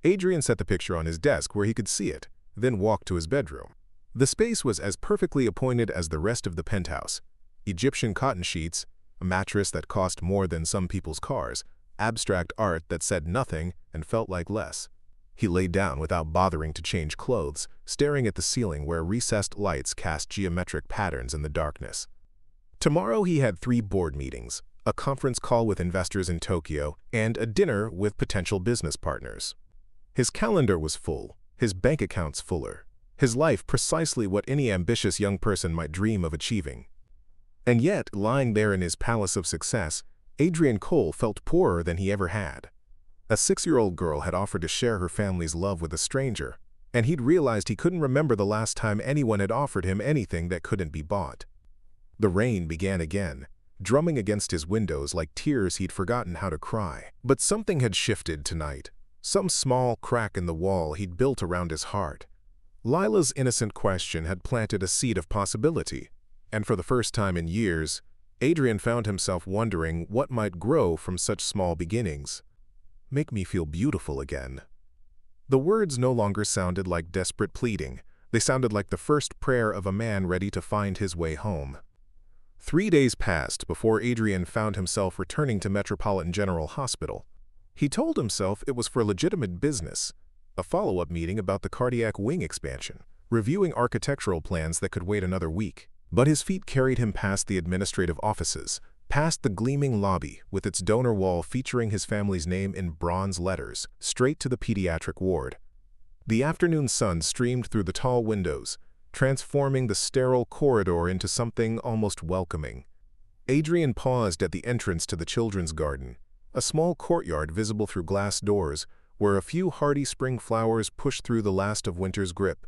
Adrian set the picture on his desk where he could see it, then walked to his bedroom. The space was as perfectly appointed as the rest of the penthouse. Egyptian cotton sheets, a mattress that cost more than some people's cars, abstract art that said nothing and felt like less. He lay down without bothering to change clothes, staring at the ceiling where recessed lights cast geometric patterns in the darkness. Tomorrow he had 3 board meetings, a conference call with investors in Tokyo, and a dinner with potential business partners. His calendar was full, his bank accounts fuller, his life precisely what any ambitious young person might dream of achieving. And yet, lying there in his palace of success, Adrian Cole felt poorer than he ever had. A 6-year-old girl had offered to share her family's love with a stranger, and he'd realized he couldn't remember the last time anyone had offered him anything that couldn't be bought. The rain began again, drumming against his windows like tears he'd forgotten how to cry. But something had shifted tonight, some small crack in the wall he'd built around his heart. Lila's innocent question had planted a seed of possibility, and for the first time in years, Adrian found himself wondering what might grow from such small beginnings. "Make me feel beautiful again." The words no longer sounded like desperate pleading. They sounded like the first prayer of a man ready to find his way home. 3 days passed before Adrian found himself returning to Metropolitan General Hospital. He told himself it was for legitimate business, a follow-up meeting about the cardiac wing expansion, reviewing architectural plans that could wait another week. But his feet carried him past the administrative offices, past the gleaming lobby with its donor wall featuring his family's name in bronze letters, straight to the pediatric ward. The afternoon sun streamed through the tall windows, transforming the sterile corridor into something almost welcoming. Adrian paused at the entrance to the children's garden, a small courtyard visible through glass doors, where a few hardy spring flowers pushed through the last of winter's grip.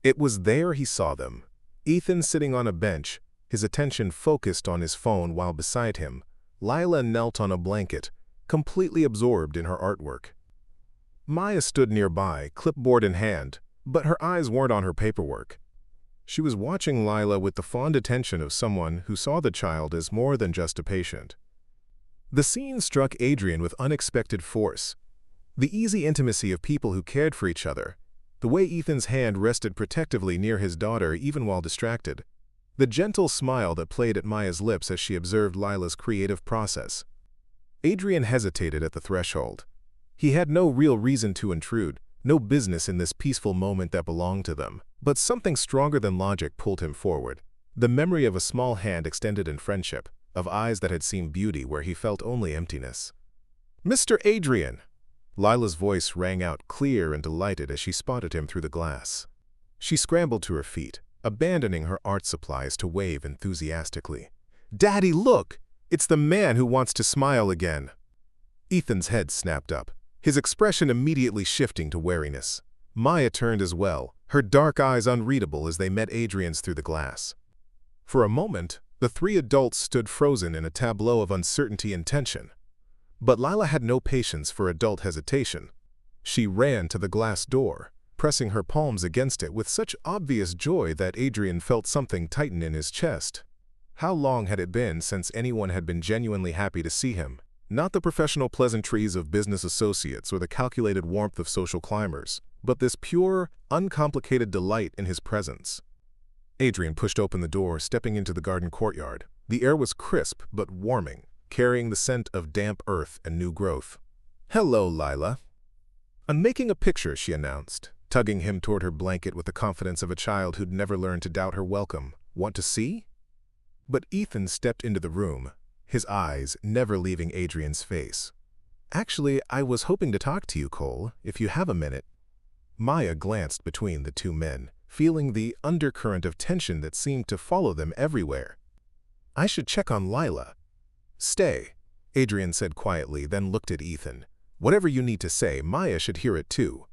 It was there he saw them. Ethan sitting on a bench, his attention focused on his phone while beside him, Lila knelt on a blanket, completely absorbed in her artwork. Maya stood nearby, clipboard in hand, but her eyes weren't on her paperwork. She was watching Lila with the fond attention of someone who saw the child as more than just a patient. The scene struck Adrian with unexpected force. The easy intimacy of people who cared for each other, the way Ethan's hand rested protectively near his daughter even while distracted, the gentle smile that played at Maya's lips as she observed Lila's creative process. Adrian hesitated at the threshold. He had no real reason to intrude, no business in this peaceful moment that belonged to them, but something stronger than logic pulled him forward. The memory of a small hand extended in friendship, of eyes that had seen beauty where he felt only emptiness. "Mr. Adrian!" Lila's voice rang out clear and delighted as she spotted him through the glass. She scrambled to her feet, abandoning her art supplies to wave enthusiastically. "Daddy, look! It's the man who wants to smile again!" Ethan's head snapped up, his expression immediately shifting to wariness. Maya turned as well, her dark eyes unreadable as they met Adrian's through the glass. For a moment, the three adults stood frozen in a tableau of uncertainty and tension. But Lila had no patience for adult hesitation. She ran to the glass door, pressing her palms against it with such obvious joy that Adrian felt something tighten in his chest. How long had it been since anyone had been genuinely happy to see him? Not the professional pleasantries of business associates or the calculated warmth of social climbers, but this pure, uncomplicated delight in his presence. Adrian pushed open the door, stepping into the garden courtyard. The air was crisp but warming, carrying the scent of damp earth and new growth. "Hello, Lila." "I'm making a picture," she announced, tugging him toward her blanket with the confidence of a child who'd never learned to doubt her welcome. "Want to see?" But Ethan stepped into the room, his eyes never leaving Adrian's face. "Actually, I was hoping to talk to you, Cole, if you have a minute." Maya glanced between the two men, feeling the undercurrent of tension that seemed to follow them everywhere. "I should check on Lila." "Stay," Adrian said quietly, then looked at Ethan. "Whatever you need to say, Maya should hear it too."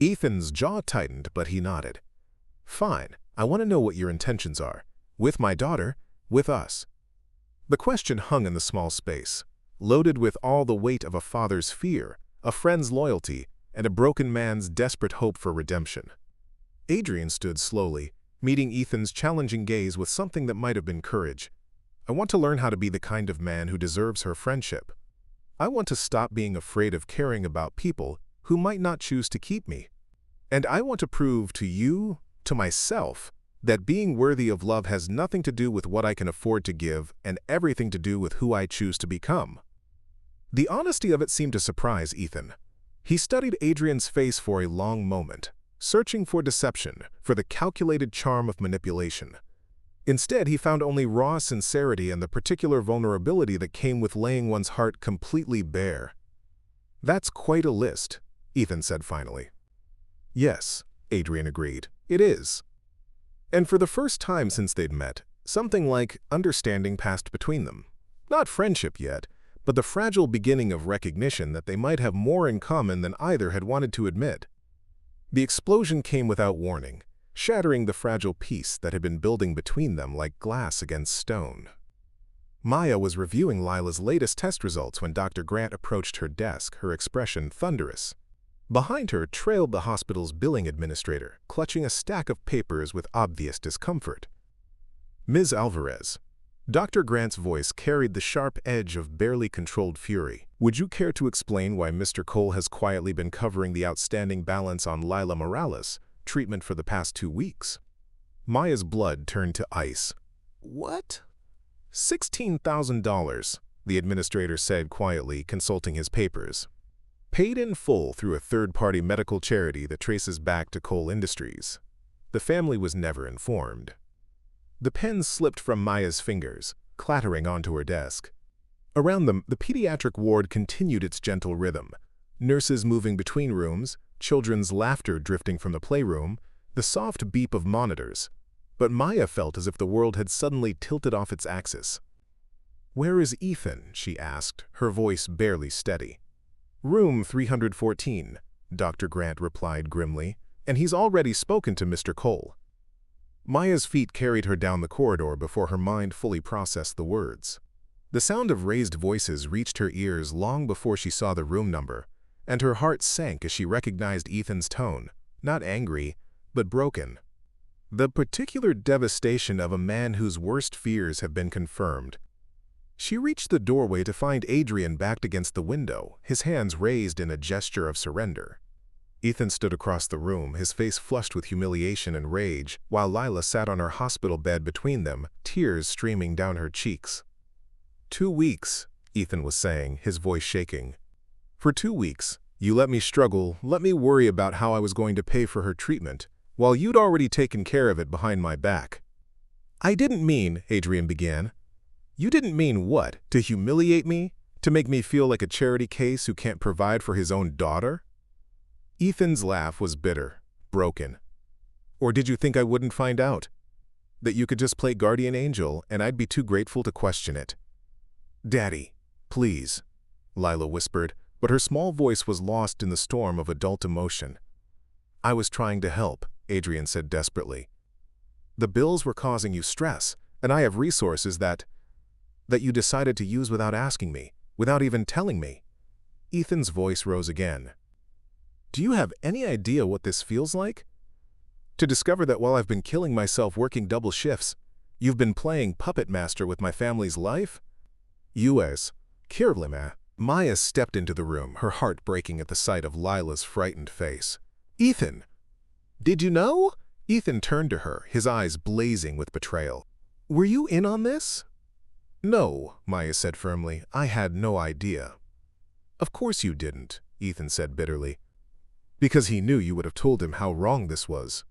Ethan's jaw tightened, but he nodded. "Fine, I want to know what your intentions are. With my daughter, with us." The question hung in the small space, loaded with all the weight of a father's fear, a friend's loyalty, and a broken man's desperate hope for redemption. Adrian stood slowly, meeting Ethan's challenging gaze with something that might have been courage. "I want to learn how to be the kind of man who deserves her friendship. I want to stop being afraid of caring about people who might not choose to keep me. And I want to prove to you, to myself, that being worthy of love has nothing to do with what I can afford to give and everything to do with who I choose to become." The honesty of it seemed to surprise Ethan. He studied Adrian's face for a long moment, searching for deception, for the calculated charm of manipulation. Instead, he found only raw sincerity and the particular vulnerability that came with laying one's heart completely bare. "That's quite a list," Ethan said finally. "Yes," Adrian agreed, "it is." And for the first time since they'd met, something like understanding passed between them. Not friendship yet, but the fragile beginning of recognition that they might have more in common than either had wanted to admit. The explosion came without warning, shattering the fragile peace that had been building between them like glass against stone. Maya was reviewing Lila's latest test results when Dr. Grant approached her desk, her expression thunderous. Behind her trailed the hospital's billing administrator, clutching a stack of papers with obvious discomfort. "Ms. Alvarez." Dr. Grant's voice carried the sharp edge of barely controlled fury. "Would you care to explain why Mr. Cole has quietly been covering the outstanding balance on Lila Morales' treatment for the past 2 weeks?" Maya's blood turned to ice. "What?" $16,000, the administrator said quietly, consulting his papers. "Paid in full through a third-party medical charity that traces back to Cole Industries. The family was never informed." The pen slipped from Maya's fingers, clattering onto her desk. Around them, the pediatric ward continued its gentle rhythm. Nurses moving between rooms, children's laughter drifting from the playroom, the soft beep of monitors. But Maya felt as if the world had suddenly tilted off its axis. "Where is Ethan?" she asked, her voice barely steady. "Room 314, Dr. Grant replied grimly, "and he's already spoken to Mr. Cole." Maya's feet carried her down the corridor before her mind fully processed the words. The sound of raised voices reached her ears long before she saw the room number, and her heart sank as she recognized Ethan's tone, not angry, but broken. The particular devastation of a man whose worst fears have been confirmed. She reached the doorway to find Adrian backed against the window, his hands raised in a gesture of surrender. Ethan stood across the room, his face flushed with humiliation and rage, while Lila sat on her hospital bed between them, tears streaming down her cheeks. 2 weeks, Ethan was saying, his voice shaking. "For 2 weeks, you let me struggle, let me worry about how I was going to pay for her treatment, while you'd already taken care of it behind my back." "I didn't mean," Adrian began. "You didn't mean what? To humiliate me? To make me feel like a charity case who can't provide for his own daughter?" Ethan's laugh was bitter, broken. "Or did you think I wouldn't find out? That you could just play guardian angel and I'd be too grateful to question it?" "Daddy, please," Lila whispered, but her small voice was lost in the storm of adult emotion. "I was trying to help," Adrian said desperately. "The bills were causing you stress, and I have resources that you decided to use without asking me, without even telling me." Ethan's voice rose again. "Do you have any idea what this feels like? To discover that while I've been killing myself working double shifts, you've been playing puppet master with my family's life?" "U.S. Kirblima." Maya stepped into the room, her heart breaking at the sight of Lila's frightened face. "Ethan! Did you know?" Ethan turned to her, his eyes blazing with betrayal. "Were you in on this?" "No," Maya said firmly. "I had no idea." "Of course you didn't," Ethan said bitterly. "Because he knew you would have told him how wrong this was.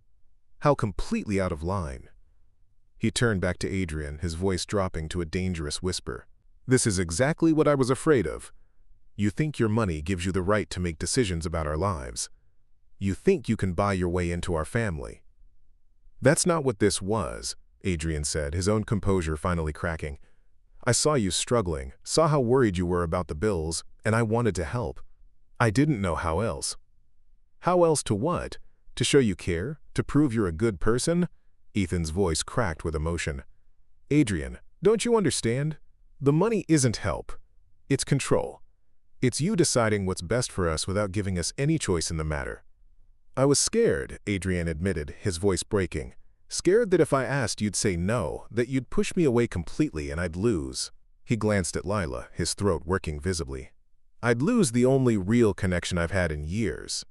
How completely out of line." He turned back to Adrian, his voice dropping to a dangerous whisper. "This is exactly what I was afraid of. You think your money gives you the right to make decisions about our lives. You think you can buy your way into our family." "That's not what this was," Adrian said, his own composure finally cracking. "I saw you struggling, saw how worried you were about the bills, and I wanted to help. I didn't know how else." "How else to what? To show you care? To prove you're a good person?" Ethan's voice cracked with emotion. "Adrian, don't you understand? The money isn't help. It's control. It's you deciding what's best for us without giving us any choice in the matter." "I was scared," Adrian admitted, his voice breaking. "Scared that if I asked you'd say no, that you'd push me away completely and I'd lose." He glanced at Lila, his throat working visibly. "I'd lose the only real connection I've had in years.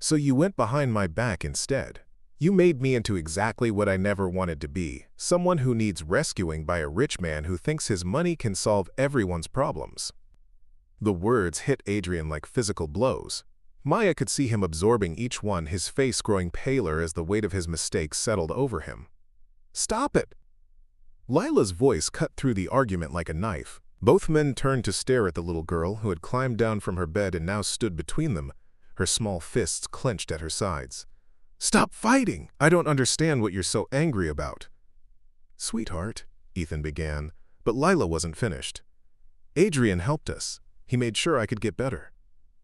So you went behind my back instead. You made me into exactly what I never wanted to be, someone who needs rescuing by a rich man who thinks his money can solve everyone's problems." The words hit Adrian like physical blows. Maya could see him absorbing each one, his face growing paler as the weight of his mistakes settled over him. "Stop it!" Lila's voice cut through the argument like a knife. Both men turned to stare at the little girl who had climbed down from her bed and now stood between them, her small fists clenched at her sides. "Stop fighting! I don't understand what you're so angry about." "Sweetheart," Ethan began, but Lila wasn't finished. "Adrian helped us. He made sure I could get better."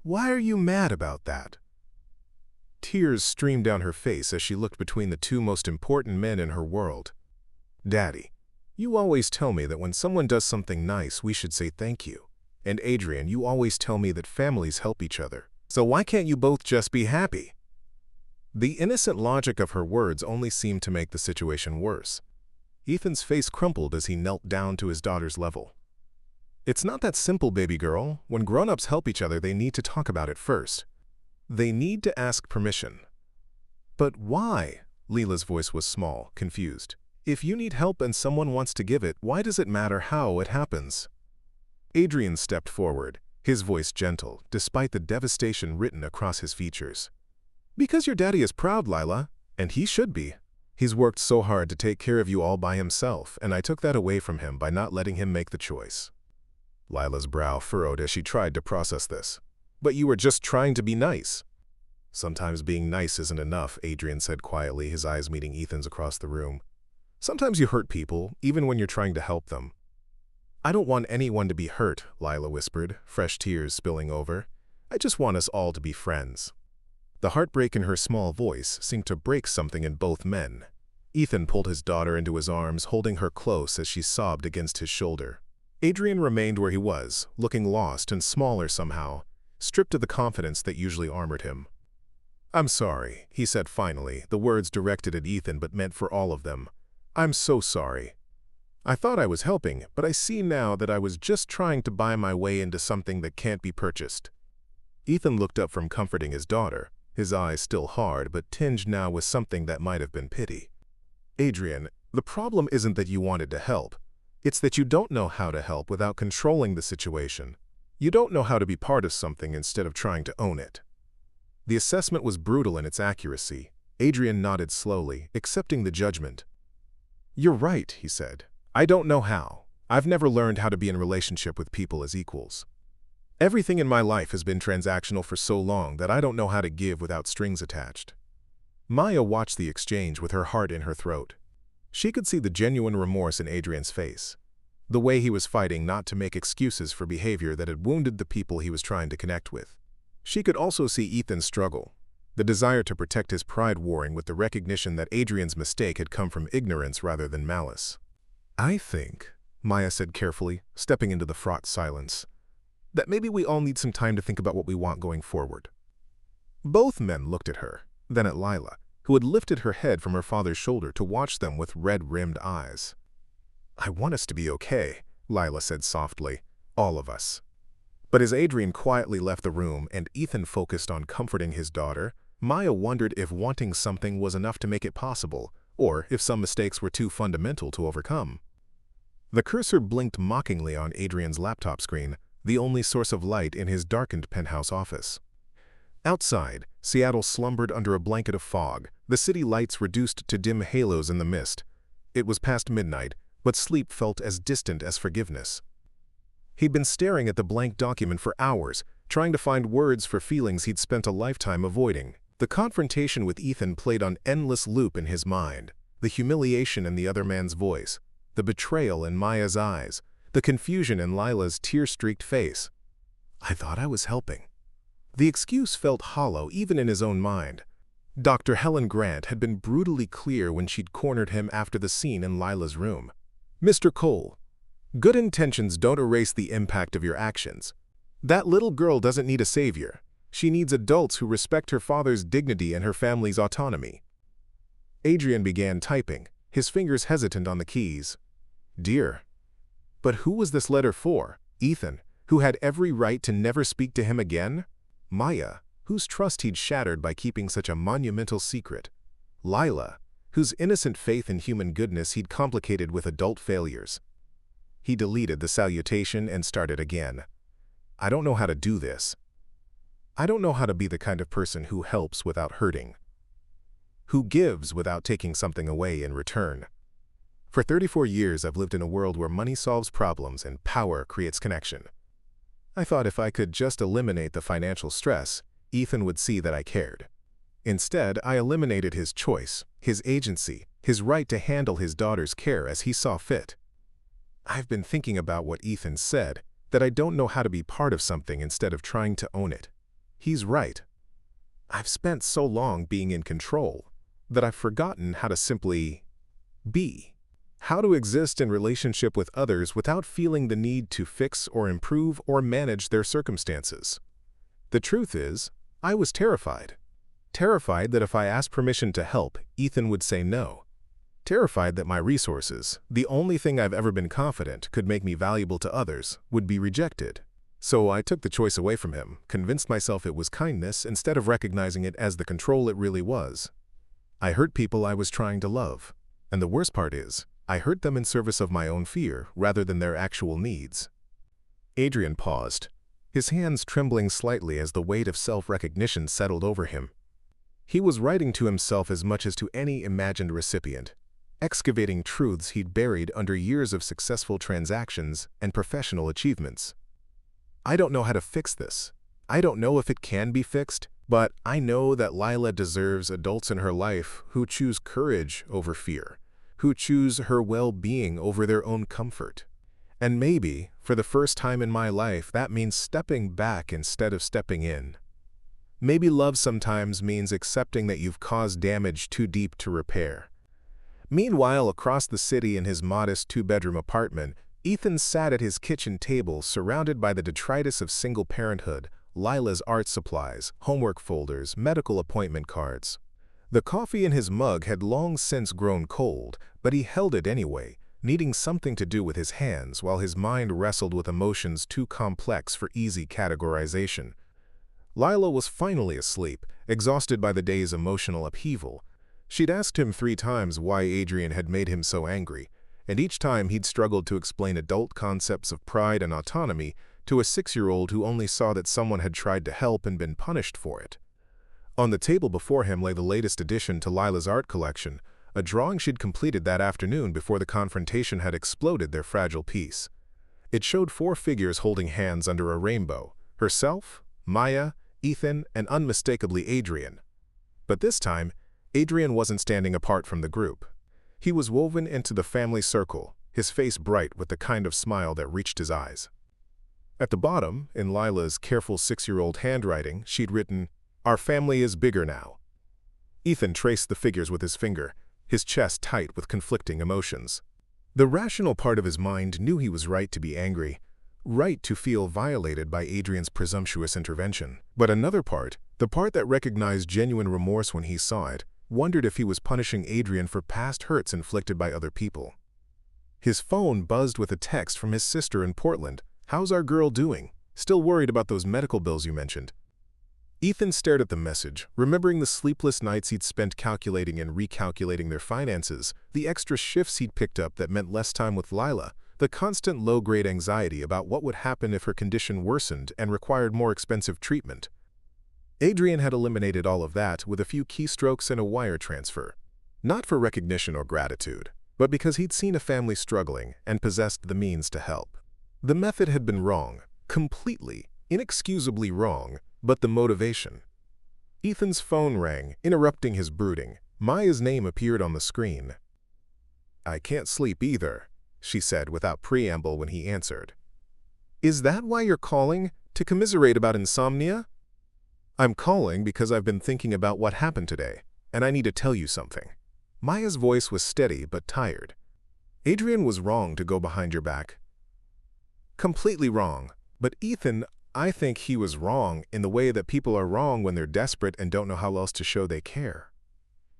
"Why are you mad about that?" Tears streamed down her face as she looked between the two most important men in her world. "Daddy, you always tell me that when someone does something nice, we should say thank you. And Adrian, you always tell me that families help each other. So why can't you both just be happy?" The innocent logic of her words only seemed to make the situation worse. Ethan's face crumpled as he knelt down to his daughter's level. "It's not that simple, baby girl. When grown-ups help each other, they need to talk about it first. They need to ask permission." "But why?" Leela's voice was small, confused. "If you need help and someone wants to give it, why does it matter how it happens?" Adrian stepped forward, his voice gentle, despite the devastation written across his features. "Because your daddy is proud, Lila, and he should be. He's worked so hard to take care of you all by himself, and I took that away from him by not letting him make the choice." Lila's brow furrowed as she tried to process this. "But you were just trying to be nice." "Sometimes being nice isn't enough," Adrian said quietly, his eyes meeting Ethan's across the room. "Sometimes you hurt people, even when you're trying to help them." "I don't want anyone to be hurt," Lila whispered, fresh tears spilling over. "I just want us all to be friends." The heartbreak in her small voice seemed to break something in both men. Ethan pulled his daughter into his arms, holding her close as she sobbed against his shoulder. Adrian remained where he was, looking lost and smaller somehow, stripped of the confidence that usually armored him. "I'm sorry," he said finally, the words directed at Ethan but meant for all of them. "I'm so sorry. I thought I was helping, but I see now that I was just trying to buy my way into something that can't be purchased." Ethan looked up from comforting his daughter, his eyes still hard but tinged now with something that might have been pity. "Adrian, the problem isn't that you wanted to help. It's that you don't know how to help without controlling the situation. You don't know how to be part of something instead of trying to own it." The assessment was brutal in its accuracy. Adrian nodded slowly, accepting the judgment. "You're right," he said. "I don't know how. I've never learned how to be in relationship with people as equals. Everything in my life has been transactional for so long that I don't know how to give without strings attached." Maya watched the exchange with her heart in her throat. She could see the genuine remorse in Adrian's face, the way he was fighting not to make excuses for behavior that had wounded the people he was trying to connect with. She could also see Ethan's struggle, the desire to protect his pride warring with the recognition that Adrian's mistake had come from ignorance rather than malice. "I think," Maya said carefully, stepping into the fraught silence, "that maybe we all need some time to think about what we want going forward." Both men looked at her, then at Lila, who had lifted her head from her father's shoulder to watch them with red-rimmed eyes. "I want us to be okay," Lila said softly, "all of us." But as Adrian quietly left the room and Ethan focused on comforting his daughter, Maya wondered if wanting something was enough to make it possible, or if some mistakes were too fundamental to overcome. The cursor blinked mockingly on Adrian's laptop screen, the only source of light in his darkened penthouse office. Outside, Seattle slumbered under a blanket of fog, the city lights reduced to dim halos in the mist. It was past midnight, but sleep felt as distant as forgiveness. He'd been staring at the blank document for hours, trying to find words for feelings he'd spent a lifetime avoiding. The confrontation with Ethan played on endless loop in his mind, the humiliation in the other man's voice, the betrayal in Maya's eyes, the confusion in Lila's tear-streaked face. "I thought I was helping." The excuse felt hollow even in his own mind. Dr. Helen Grant had been brutally clear when she'd cornered him after the scene in Lila's room. "Mr. Cole, good intentions don't erase the impact of your actions. That little girl doesn't need a savior. She needs adults who respect her father's dignity and her family's autonomy." Adrian began typing, his fingers hesitant on the keys. "Dear." But who was this letter for? Ethan, who had every right to never speak to him again? Maya, whose trust he'd shattered by keeping such a monumental secret? Lila, whose innocent faith in human goodness he'd complicated with adult failures? He deleted the salutation and started again. "I don't know how to do this. I don't know how to be the kind of person who helps without hurting, who gives without taking something away in return. For 34 years, I've lived in a world where money solves problems and power creates connection. I thought if I could just eliminate the financial stress, Ethan would see that I cared. Instead, I eliminated his choice, his agency, his right to handle his daughter's care as he saw fit. I've been thinking about what Ethan said, that I don't know how to be part of something instead of trying to own it. He's right. I've spent so long being in control that I've forgotten how to simply be. How to exist in relationship with others without feeling the need to fix or improve or manage their circumstances. The truth is, I was terrified. Terrified that if I asked permission to help, Ethan would say no. Terrified that my resources, the only thing I've ever been confident could make me valuable to others, would be rejected. So I took the choice away from him, convinced myself it was kindness instead of recognizing it as the control it really was. I hurt people I was trying to love. And the worst part is, I hurt them in service of my own fear rather than their actual needs. Adrian paused, his hands trembling slightly as the weight of self-recognition settled over him. He was writing to himself as much as to any imagined recipient, excavating truths he'd buried under years of successful transactions and professional achievements. I don't know how to fix this. I don't know if it can be fixed, but I know that Lila deserves adults in her life who choose courage over fear, who choose her well-being over their own comfort. And maybe, for the first time in my life, that means stepping back instead of stepping in. Maybe love sometimes means accepting that you've caused damage too deep to repair. Meanwhile, across the city in his modest two-bedroom apartment, Ethan sat at his kitchen table surrounded by the detritus of single parenthood, Lila's art supplies, homework folders, medical appointment cards. The coffee in his mug had long since grown cold, but he held it anyway, needing something to do with his hands while his mind wrestled with emotions too complex for easy categorization. Lila was finally asleep, exhausted by the day's emotional upheaval. She'd asked him 3 times why Adrian had made him so angry, and each time he'd struggled to explain adult concepts of pride and autonomy to a 6-year-old who only saw that someone had tried to help and been punished for it. On the table before him lay the latest addition to Lila's art collection, a drawing she'd completed that afternoon before the confrontation had exploded their fragile peace. It showed 4 figures holding hands under a rainbow: herself, Maya, Ethan, and unmistakably Adrian. But this time, Adrian wasn't standing apart from the group. He was woven into the family circle, his face bright with the kind of smile that reached his eyes. At the bottom, in Lila's careful 6-year-old handwriting, she'd written, "Our family is bigger now." Ethan traced the figures with his finger, his chest tight with conflicting emotions. The rational part of his mind knew he was right to be angry, right to feel violated by Adrian's presumptuous intervention. But another part, the part that recognized genuine remorse when he saw it, wondered if he was punishing Adrian for past hurts inflicted by other people. His phone buzzed with a text from his sister in Portland. "How's our girl doing? Still worried about those medical bills you mentioned?" Ethan stared at the message, remembering the sleepless nights he'd spent calculating and recalculating their finances, the extra shifts he'd picked up that meant less time with Lila, the constant low-grade anxiety about what would happen if her condition worsened and required more expensive treatment. Adrian had eliminated all of that with a few keystrokes and a wire transfer. Not for recognition or gratitude, but because he'd seen a family struggling and possessed the means to help. The method had been wrong, completely, inexcusably wrong, but the motivation. Ethan's phone rang, interrupting his brooding. Maya's name appeared on the screen. "I can't sleep either," she said without preamble when he answered. "Is that why you're calling? To commiserate about insomnia?" "I'm calling because I've been thinking about what happened today, and I need to tell you something." Maya's voice was steady but tired. "Adrian was wrong to go behind your back." "Completely wrong. But Ethan, I think he was wrong in the way that people are wrong when they're desperate and don't know how else to show they care."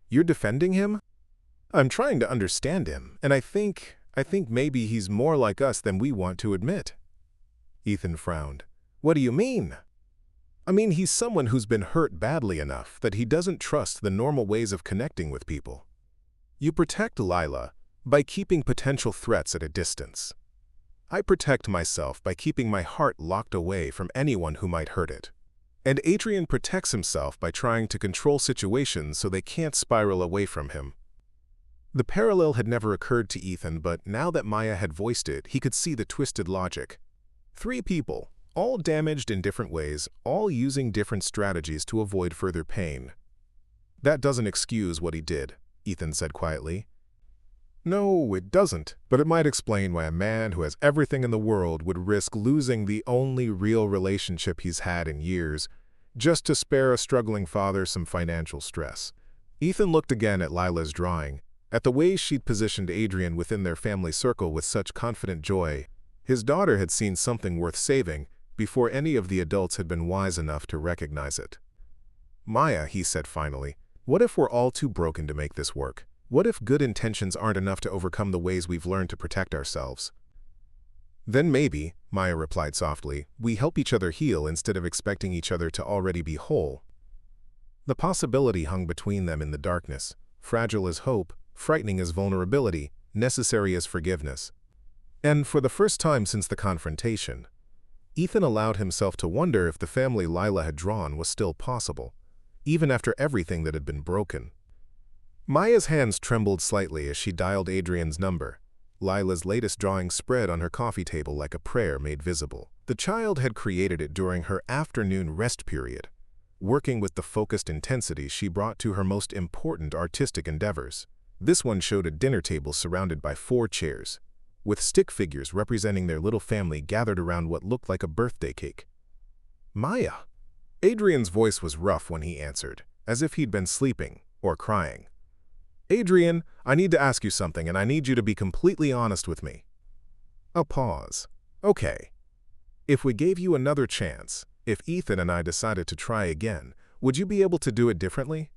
"You're defending him?" "I'm trying to understand him, and I think maybe he's more like us than we want to admit." Ethan frowned. "What do you mean?" "I mean, he's someone who's been hurt badly enough that he doesn't trust the normal ways of connecting with people. You protect Lila by keeping potential threats at a distance. I protect myself by keeping my heart locked away from anyone who might hurt it. And Adrian protects himself by trying to control situations so they can't spiral away from him." The parallel had never occurred to Ethan, but now that Maya had voiced it, he could see the twisted logic. 3 people, all damaged in different ways, all using different strategies to avoid further pain. "That doesn't excuse what he did," Ethan said quietly. "No, it doesn't, but it might explain why a man who has everything in the world would risk losing the only real relationship he's had in years just to spare a struggling father some financial stress. Ethan looked again at Lila's drawing, at the way she'd positioned Adrian within their family circle with such confident joy. His daughter had seen something worth saving before any of the adults had been wise enough to recognize it. "Maya," he said finally, "what if we're all too broken to make this work? What if good intentions aren't enough to overcome the ways we've learned to protect ourselves?" "Then maybe," Maya replied softly, "we help each other heal instead of expecting each other to already be whole." The possibility hung between them in the darkness, fragile as hope, frightening as vulnerability, necessary as forgiveness. And for the first time since the confrontation, Ethan allowed himself to wonder if the family Lila had drawn was still possible, even after everything that had been broken. Maya's hands trembled slightly as she dialed Adrian's number. Lila's latest drawing spread on her coffee table like a prayer made visible. The child had created it during her afternoon rest period, working with the focused intensity she brought to her most important artistic endeavors. This one showed a dinner table surrounded by 4 chairs, with stick figures representing their little family gathered around what looked like a birthday cake. "Maya." Adrian's voice was rough when he answered, as if he'd been sleeping or crying. "Adrian, I need to ask you something, and I need you to be completely honest with me." A pause. "Okay. If we gave you another chance, if Ethan and I decided to try again, would you be able to do it differently?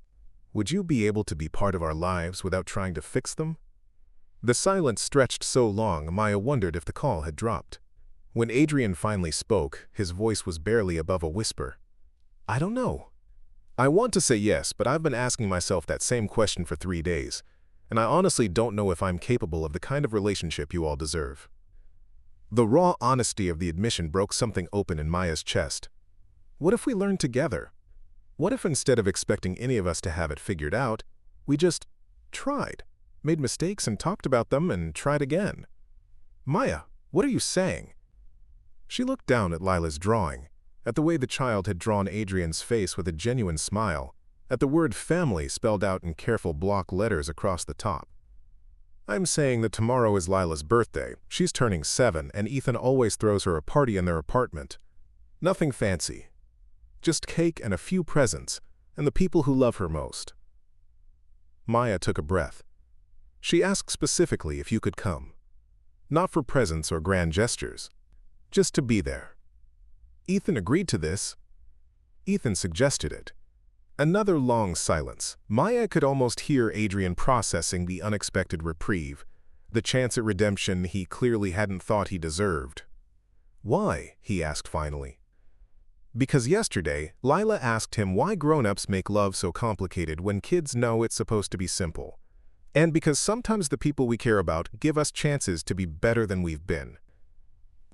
Would you be able to be part of our lives without trying to fix them?" The silence stretched so long, Maya wondered if the call had dropped. When Adrian finally spoke, his voice was barely above a whisper. "I don't know. I want to say yes, but I've been asking myself that same question for 3 days, and I honestly don't know if I'm capable of the kind of relationship you all deserve." The raw honesty of the admission broke something open in Maya's chest. What if we learned together? What if instead of expecting any of us to have it figured out, we just tried, made mistakes and talked about them and tried again? "Maya, what are you saying?" She looked down at Lila's drawing, at the way the child had drawn Adrian's face with a genuine smile, at the word family spelled out in careful block letters across the top. "I'm saying that tomorrow is Lila's birthday. She's turning 7, and Ethan always throws her a party in their apartment. Nothing fancy. Just cake and a few presents, and the people who love her most." Maya took a breath. "She asked specifically if you could come. Not for presents or grand gestures. Just to be there." "Ethan agreed to this." "Ethan suggested it." Another long silence. Maya could almost hear Adrian processing the unexpected reprieve, the chance at redemption he clearly hadn't thought he deserved. "Why?" he asked finally. "Because yesterday, Lila asked him why grown-ups make love so complicated when kids know it's supposed to be simple. And because sometimes the people we care about give us chances to be better than we've been."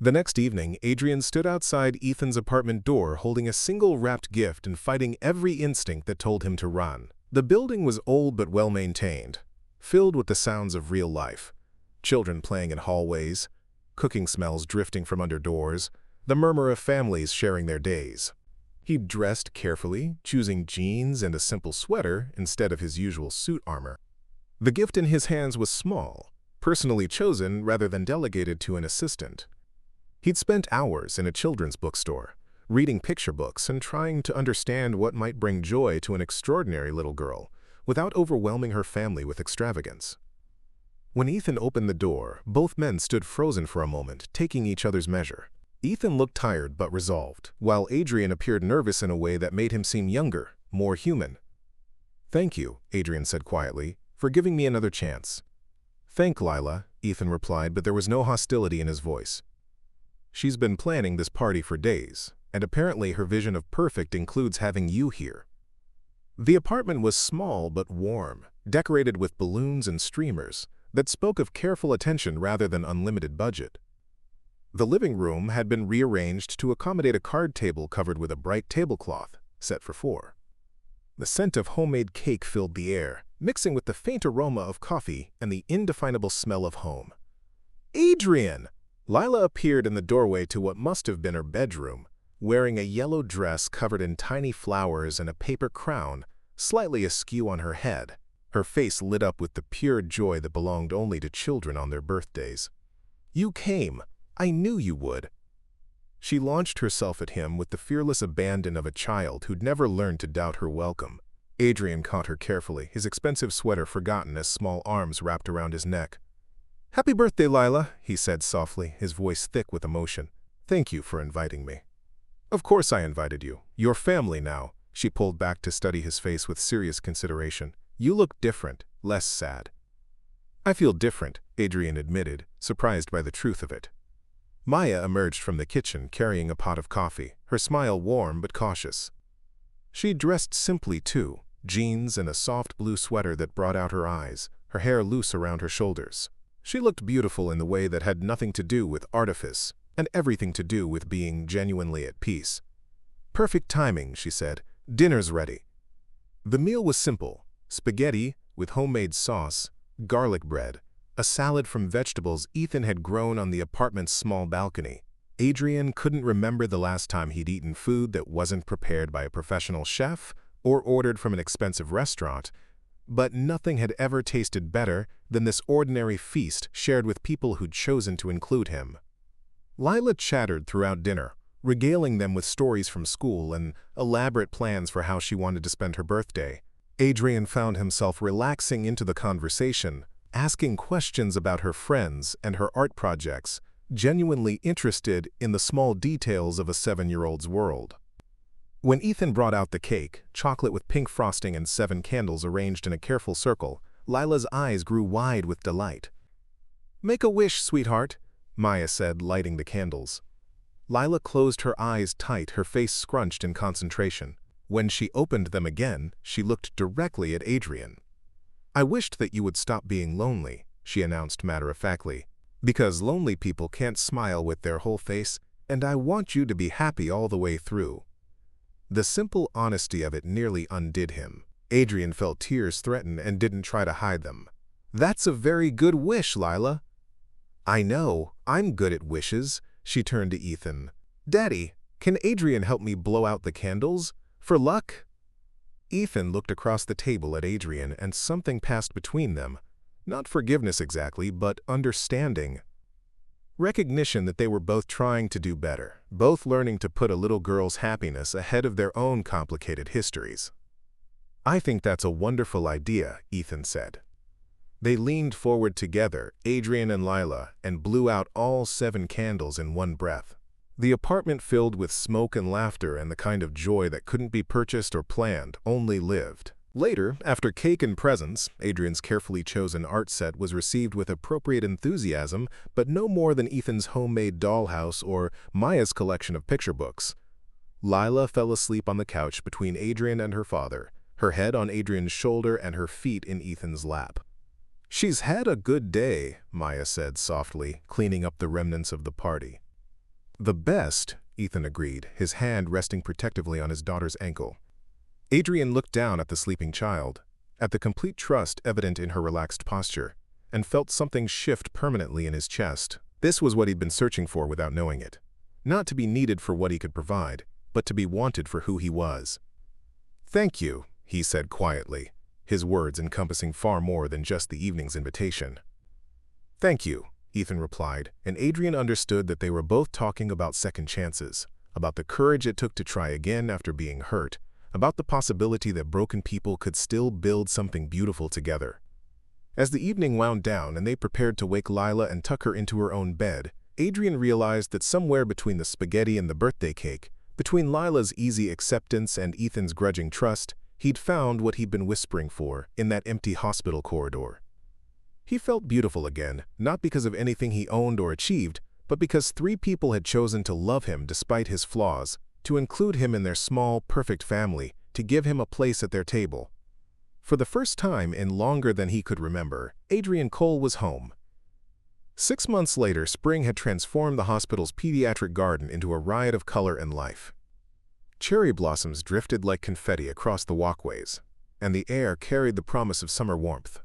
The next evening, Adrian stood outside Ethan's apartment door holding a single wrapped gift and fighting every instinct that told him to run. The building was old but well-maintained, filled with the sounds of real life. Children playing in hallways, cooking smells drifting from under doors, the murmur of families sharing their days. He dressed carefully, choosing jeans and a simple sweater instead of his usual suit armor. The gift in his hands was small, personally chosen rather than delegated to an assistant. He'd spent hours in a children's bookstore, reading picture books and trying to understand what might bring joy to an extraordinary little girl, without overwhelming her family with extravagance. When Ethan opened the door, both men stood frozen for a moment, taking each other's measure. Ethan looked tired but resolved, while Adrian appeared nervous in a way that made him seem younger, more human. "Thank you," Adrian said quietly, "for giving me another chance." "Thank Lila," Ethan replied, but there was no hostility in his voice. "She's been planning this party for days, and apparently her vision of perfect includes having you here." The apartment was small but warm, decorated with balloons and streamers that spoke of careful attention rather than unlimited budget. The living room had been rearranged to accommodate a card table covered with a bright tablecloth, set for 4. The scent of homemade cake filled the air, mixing with the faint aroma of coffee and the indefinable smell of home. "Adrian!" Lila appeared in the doorway to what must have been her bedroom, wearing a yellow dress covered in tiny flowers and a paper crown, slightly askew on her head. Her face lit up with the pure joy that belonged only to children on their birthdays. "You came. I knew you would." She launched herself at him with the fearless abandon of a child who'd never learned to doubt her welcome. Adrian caught her carefully, his expensive sweater forgotten as small arms wrapped around his neck. "Happy birthday, Lila," he said softly, his voice thick with emotion. "Thank you for inviting me." "Of course I invited you. Your family now." She pulled back to study his face with serious consideration. "You look different, less sad." "I feel different," Adrian admitted, surprised by the truth of it. Maya emerged from the kitchen carrying a pot of coffee, her smile warm but cautious. She dressed simply too, jeans and a soft blue sweater that brought out her eyes, her hair loose around her shoulders. She looked beautiful in the way that had nothing to do with artifice and everything to do with being genuinely at peace. "Perfect timing," she said. "Dinner's ready." The meal was simple: spaghetti with homemade sauce, garlic bread, a salad from vegetables Ethan had grown on the apartment's small balcony. Adrian couldn't remember the last time he'd eaten food that wasn't prepared by a professional chef or ordered from an expensive restaurant, but nothing had ever tasted better than this ordinary feast shared with people who'd chosen to include him. Lila chattered throughout dinner, regaling them with stories from school and elaborate plans for how she wanted to spend her birthday. Adrian found himself relaxing into the conversation, asking questions about her friends and her art projects, genuinely interested in the small details of a 7-year-old's world. When Ethan brought out the cake, chocolate with pink frosting and 7 candles arranged in a careful circle, Lila's eyes grew wide with delight. "Make a wish, sweetheart," Maya said, lighting the candles. Lila closed her eyes tight, her face scrunched in concentration. When she opened them again, she looked directly at Adrian. "I wished that you would stop being lonely," she announced matter-of-factly, "because lonely people can't smile with their whole face, and I want you to be happy all the way through." The simple honesty of it nearly undid him. Adrian felt tears threaten and didn't try to hide them. "That's a very good wish, Lila." "I know, I'm good at wishes." She turned to Ethan. "Daddy, can Adrian help me blow out the candles? For luck?" Ethan looked across the table at Adrian, and something passed between them. Not forgiveness exactly, but understanding. Recognition that they were both trying to do better, both learning to put a little girl's happiness ahead of their own complicated histories. "I think that's a wonderful idea," Ethan said. They leaned forward together, Adrian and Lila, and blew out all 7 candles in one breath. The apartment filled with smoke and laughter and the kind of joy that couldn't be purchased or planned, only lived. Later, after cake and presents, Adrian's carefully chosen art set was received with appropriate enthusiasm, but no more than Ethan's homemade dollhouse or Maya's collection of picture books. Lila fell asleep on the couch between Adrian and her father, her head on Adrian's shoulder and her feet in Ethan's lap. "She's had a good day," Maya said softly, cleaning up the remnants of the party. "The best," Ethan agreed, his hand resting protectively on his daughter's ankle. Adrian looked down at the sleeping child, at the complete trust evident in her relaxed posture, and felt something shift permanently in his chest. This was what he'd been searching for without knowing it. Not to be needed for what he could provide, but to be wanted for who he was. "Thank you," he said quietly, his words encompassing far more than just the evening's invitation. "Thank you," Ethan replied, and Adrian understood that they were both talking about second chances, about the courage it took to try again after being hurt, about the possibility that broken people could still build something beautiful together. As the evening wound down and they prepared to wake Lila and tuck her into her own bed, Adrian realized that somewhere between the spaghetti and the birthday cake, between Lila's easy acceptance and Ethan's grudging trust, he'd found what he'd been whispering for in that empty hospital corridor. He felt beautiful again, not because of anything he owned or achieved, but because 3 people had chosen to love him despite his flaws, to include him in their small, perfect family, to give him a place at their table. For the first time in longer than he could remember, Adrian Cole was home. 6 months later, spring had transformed the hospital's pediatric garden into a riot of color and life. Cherry blossoms drifted like confetti across the walkways, and the air carried the promise of summer warmth.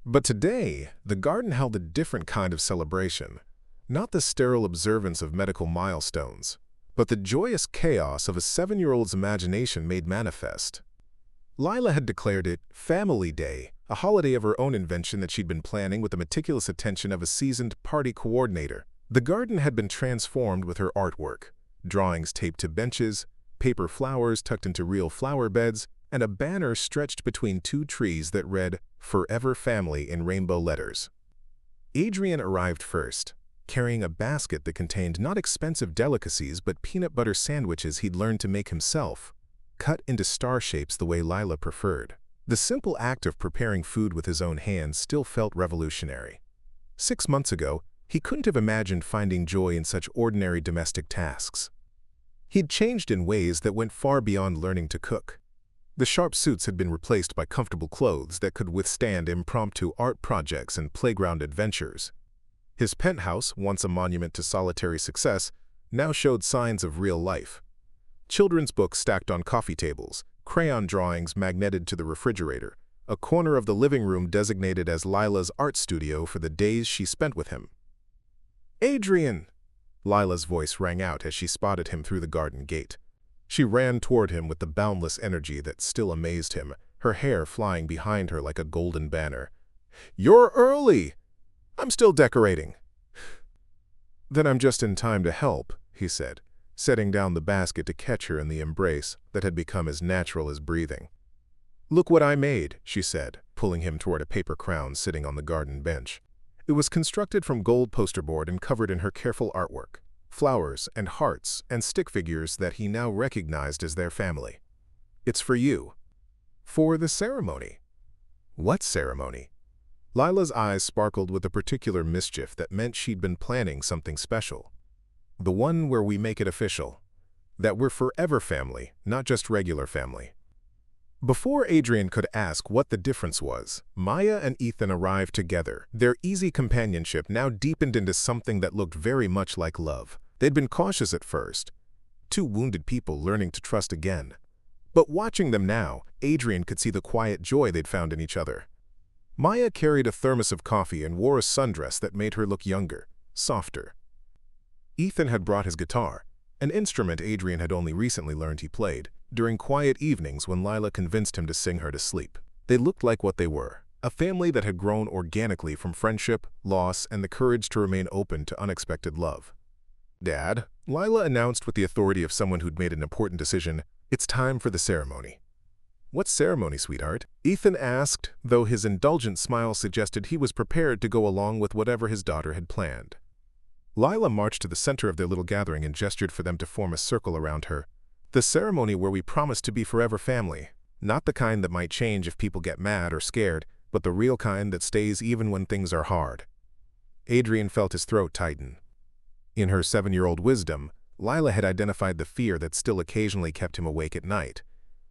But today, the garden held a different kind of celebration, not the sterile observance of medical milestones, but the joyous chaos of a 7-year-old's imagination made manifest. Lila had declared it Family Day, a holiday of her own invention that she'd been planning with the meticulous attention of a seasoned party coordinator. The garden had been transformed with her artwork, drawings taped to benches, paper flowers tucked into real flower beds, and a banner stretched between two trees that read, "Forever Family" in rainbow letters. Adrian arrived first, carrying a basket that contained not expensive delicacies but peanut butter sandwiches he'd learned to make himself, cut into star shapes the way Lila preferred. The simple act of preparing food with his own hands still felt revolutionary. 6 months ago, he couldn't have imagined finding joy in such ordinary domestic tasks. He'd changed in ways that went far beyond learning to cook. The sharp suits had been replaced by comfortable clothes that could withstand impromptu art projects and playground adventures. His penthouse, once a monument to solitary success, now showed signs of real life. Children's books stacked on coffee tables, crayon drawings magneted to the refrigerator, a corner of the living room designated as Lila's art studio for the days she spent with him. "Adrian!" Lila's voice rang out as she spotted him through the garden gate. She ran toward him with the boundless energy that still amazed him, her hair flying behind her like a golden banner. "You're early! I'm still decorating." "Then I'm just in time to help," he said, setting down the basket to catch her in the embrace that had become as natural as breathing. "Look what I made," she said, pulling him toward a paper crown sitting on the garden bench. It was constructed from gold poster board and covered in her careful artwork, flowers and hearts and stick figures that he now recognized as their family. "It's for you." "For the ceremony." "What ceremony?" Lila's eyes sparkled with a particular mischief that meant she'd been planning something special. "The one where we make it official. That we're forever family, not just regular family." Before Adrian could ask what the difference was, Maya and Ethan arrived together. Their easy companionship now deepened into something that looked very much like love. They'd been cautious at first, two wounded people learning to trust again. But watching them now, Adrian could see the quiet joy they'd found in each other. Maya carried a thermos of coffee and wore a sundress that made her look younger, softer. Ethan had brought his guitar, an instrument Adrian had only recently learned he played, during quiet evenings when Lila convinced him to sing her to sleep. They looked like what they were, a family that had grown organically from friendship, loss, and the courage to remain open to unexpected love. "Dad," Lila announced with the authority of someone who'd made an important decision, "it's time for the ceremony." "What ceremony, sweetheart?" Ethan asked, though his indulgent smile suggested he was prepared to go along with whatever his daughter had planned. Lila marched to the center of their little gathering and gestured for them to form a circle around her. "The ceremony where we promise to be forever family. Not the kind that might change if people get mad or scared, but the real kind that stays even when things are hard." Adrian felt his throat tighten. In her 7-year-old wisdom, Lila had identified the fear that still occasionally kept him awake at night,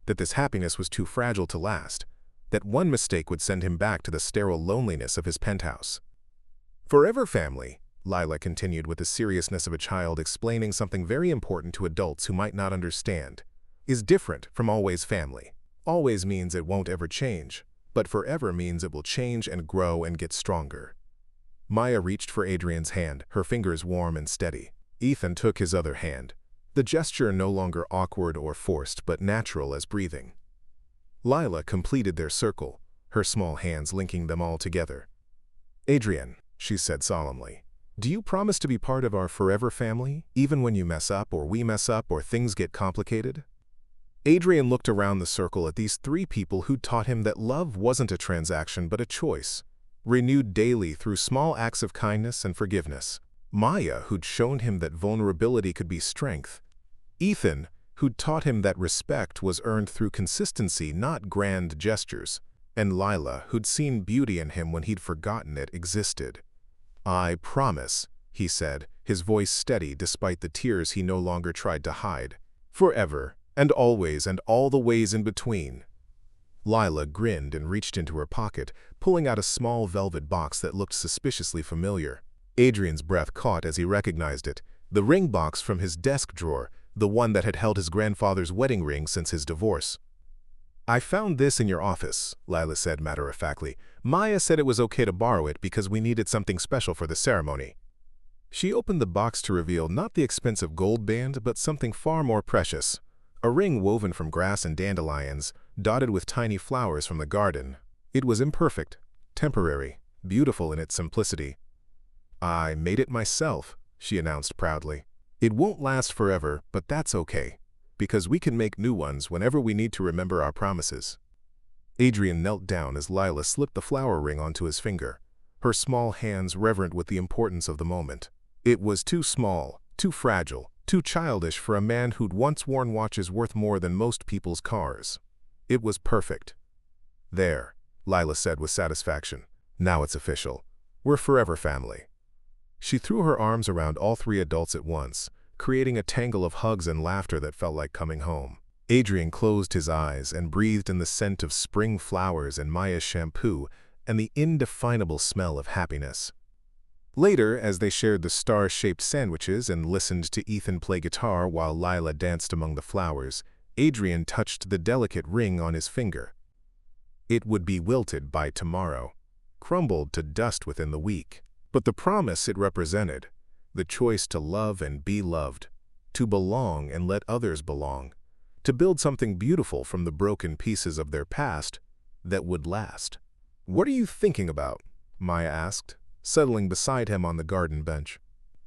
that this happiness was too fragile to last, that one mistake would send him back to the sterile loneliness of his penthouse. "Forever family," Lila continued with the seriousness of a child explaining something very important to adults who might not understand, "is different from always family. Always means it won't ever change, but forever means it will change and grow and get stronger." Maya reached for Adrian's hand, her fingers warm and steady. Ethan took his other hand, the gesture no longer awkward or forced but natural as breathing. Lila completed their circle, her small hands linking them all together. "Adrian," she said solemnly, "do you promise to be part of our forever family, even when you mess up or we mess up or things get complicated?" Adrian looked around the circle at these 3 people who taught him that love wasn't a transaction but a choice, renewed daily through small acts of kindness and forgiveness. Maya, who'd shown him that vulnerability could be strength. Ethan, who'd taught him that respect was earned through consistency, not grand gestures. And Lila, who'd seen beauty in him when he'd forgotten it existed. "I promise," he said, his voice steady despite the tears he no longer tried to hide. "Forever, and always, and all the ways in between." Lila grinned and reached into her pocket, pulling out a small velvet box that looked suspiciously familiar. Adrian's breath caught as he recognized it, the ring box from his desk drawer, the one that had held his grandfather's wedding ring since his divorce. "I found this in your office," Lila said matter-of-factly. "Maya said it was okay to borrow it because we needed something special for the ceremony." She opened the box to reveal not the expensive gold band, but something far more precious. A ring woven from grass and dandelions, dotted with tiny flowers from the garden. It was imperfect, temporary, beautiful in its simplicity. "I made it myself," she announced proudly. It won't last forever, but that's okay, because we can make new ones whenever we need to remember our promises. Adrian knelt down as Lila slipped the flower ring onto his finger, her small hands reverent with the importance of the moment. It was too small, too fragile, too childish for a man who'd once worn watches worth more than most people's cars. It was perfect. There, Lila said with satisfaction. Now it's official. We're forever family. She threw her arms around all three adults at once, creating a tangle of hugs and laughter that felt like coming home. Adrian closed his eyes and breathed in the scent of spring flowers and Maya's shampoo and the indefinable smell of happiness. Later, as they shared the star-shaped sandwiches and listened to Ethan play guitar while Lila danced among the flowers, Adrian touched the delicate ring on his finger. It would be wilted by tomorrow, crumbled to dust within the week. But the promise it represented, the choice to love and be loved, to belong and let others belong, to build something beautiful from the broken pieces of their past that would last. "What are you thinking about?" Maya asked, settling beside him on the garden bench.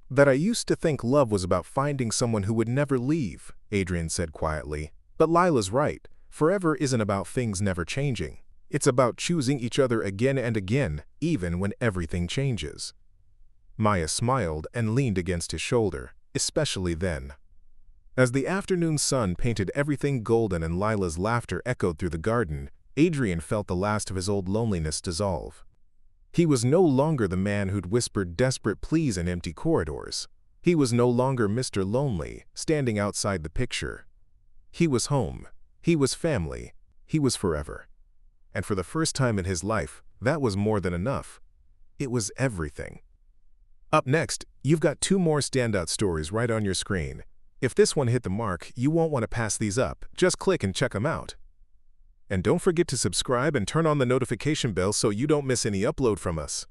"That I used to think love was about finding someone who would never leave," Adrian said quietly. "But Lila's right. Forever isn't about things never changing. It's about choosing each other again and again, even when everything changes." Maya smiled and leaned against his shoulder, especially then. As the afternoon sun painted everything golden and Lila's laughter echoed through the garden, Adrian felt the last of his old loneliness dissolve. He was no longer the man who'd whispered desperate pleas in empty corridors. He was no longer Mr. Lonely, standing outside the picture. He was home. He was family. He was forever. And for the first time in his life, that was more than enough. It was everything. Up next, you've got two more standout stories right on your screen. If this one hit the mark, you won't want to pass these up. Just click and check them out. And don't forget to subscribe and turn on the notification bell so you don't miss any upload from us.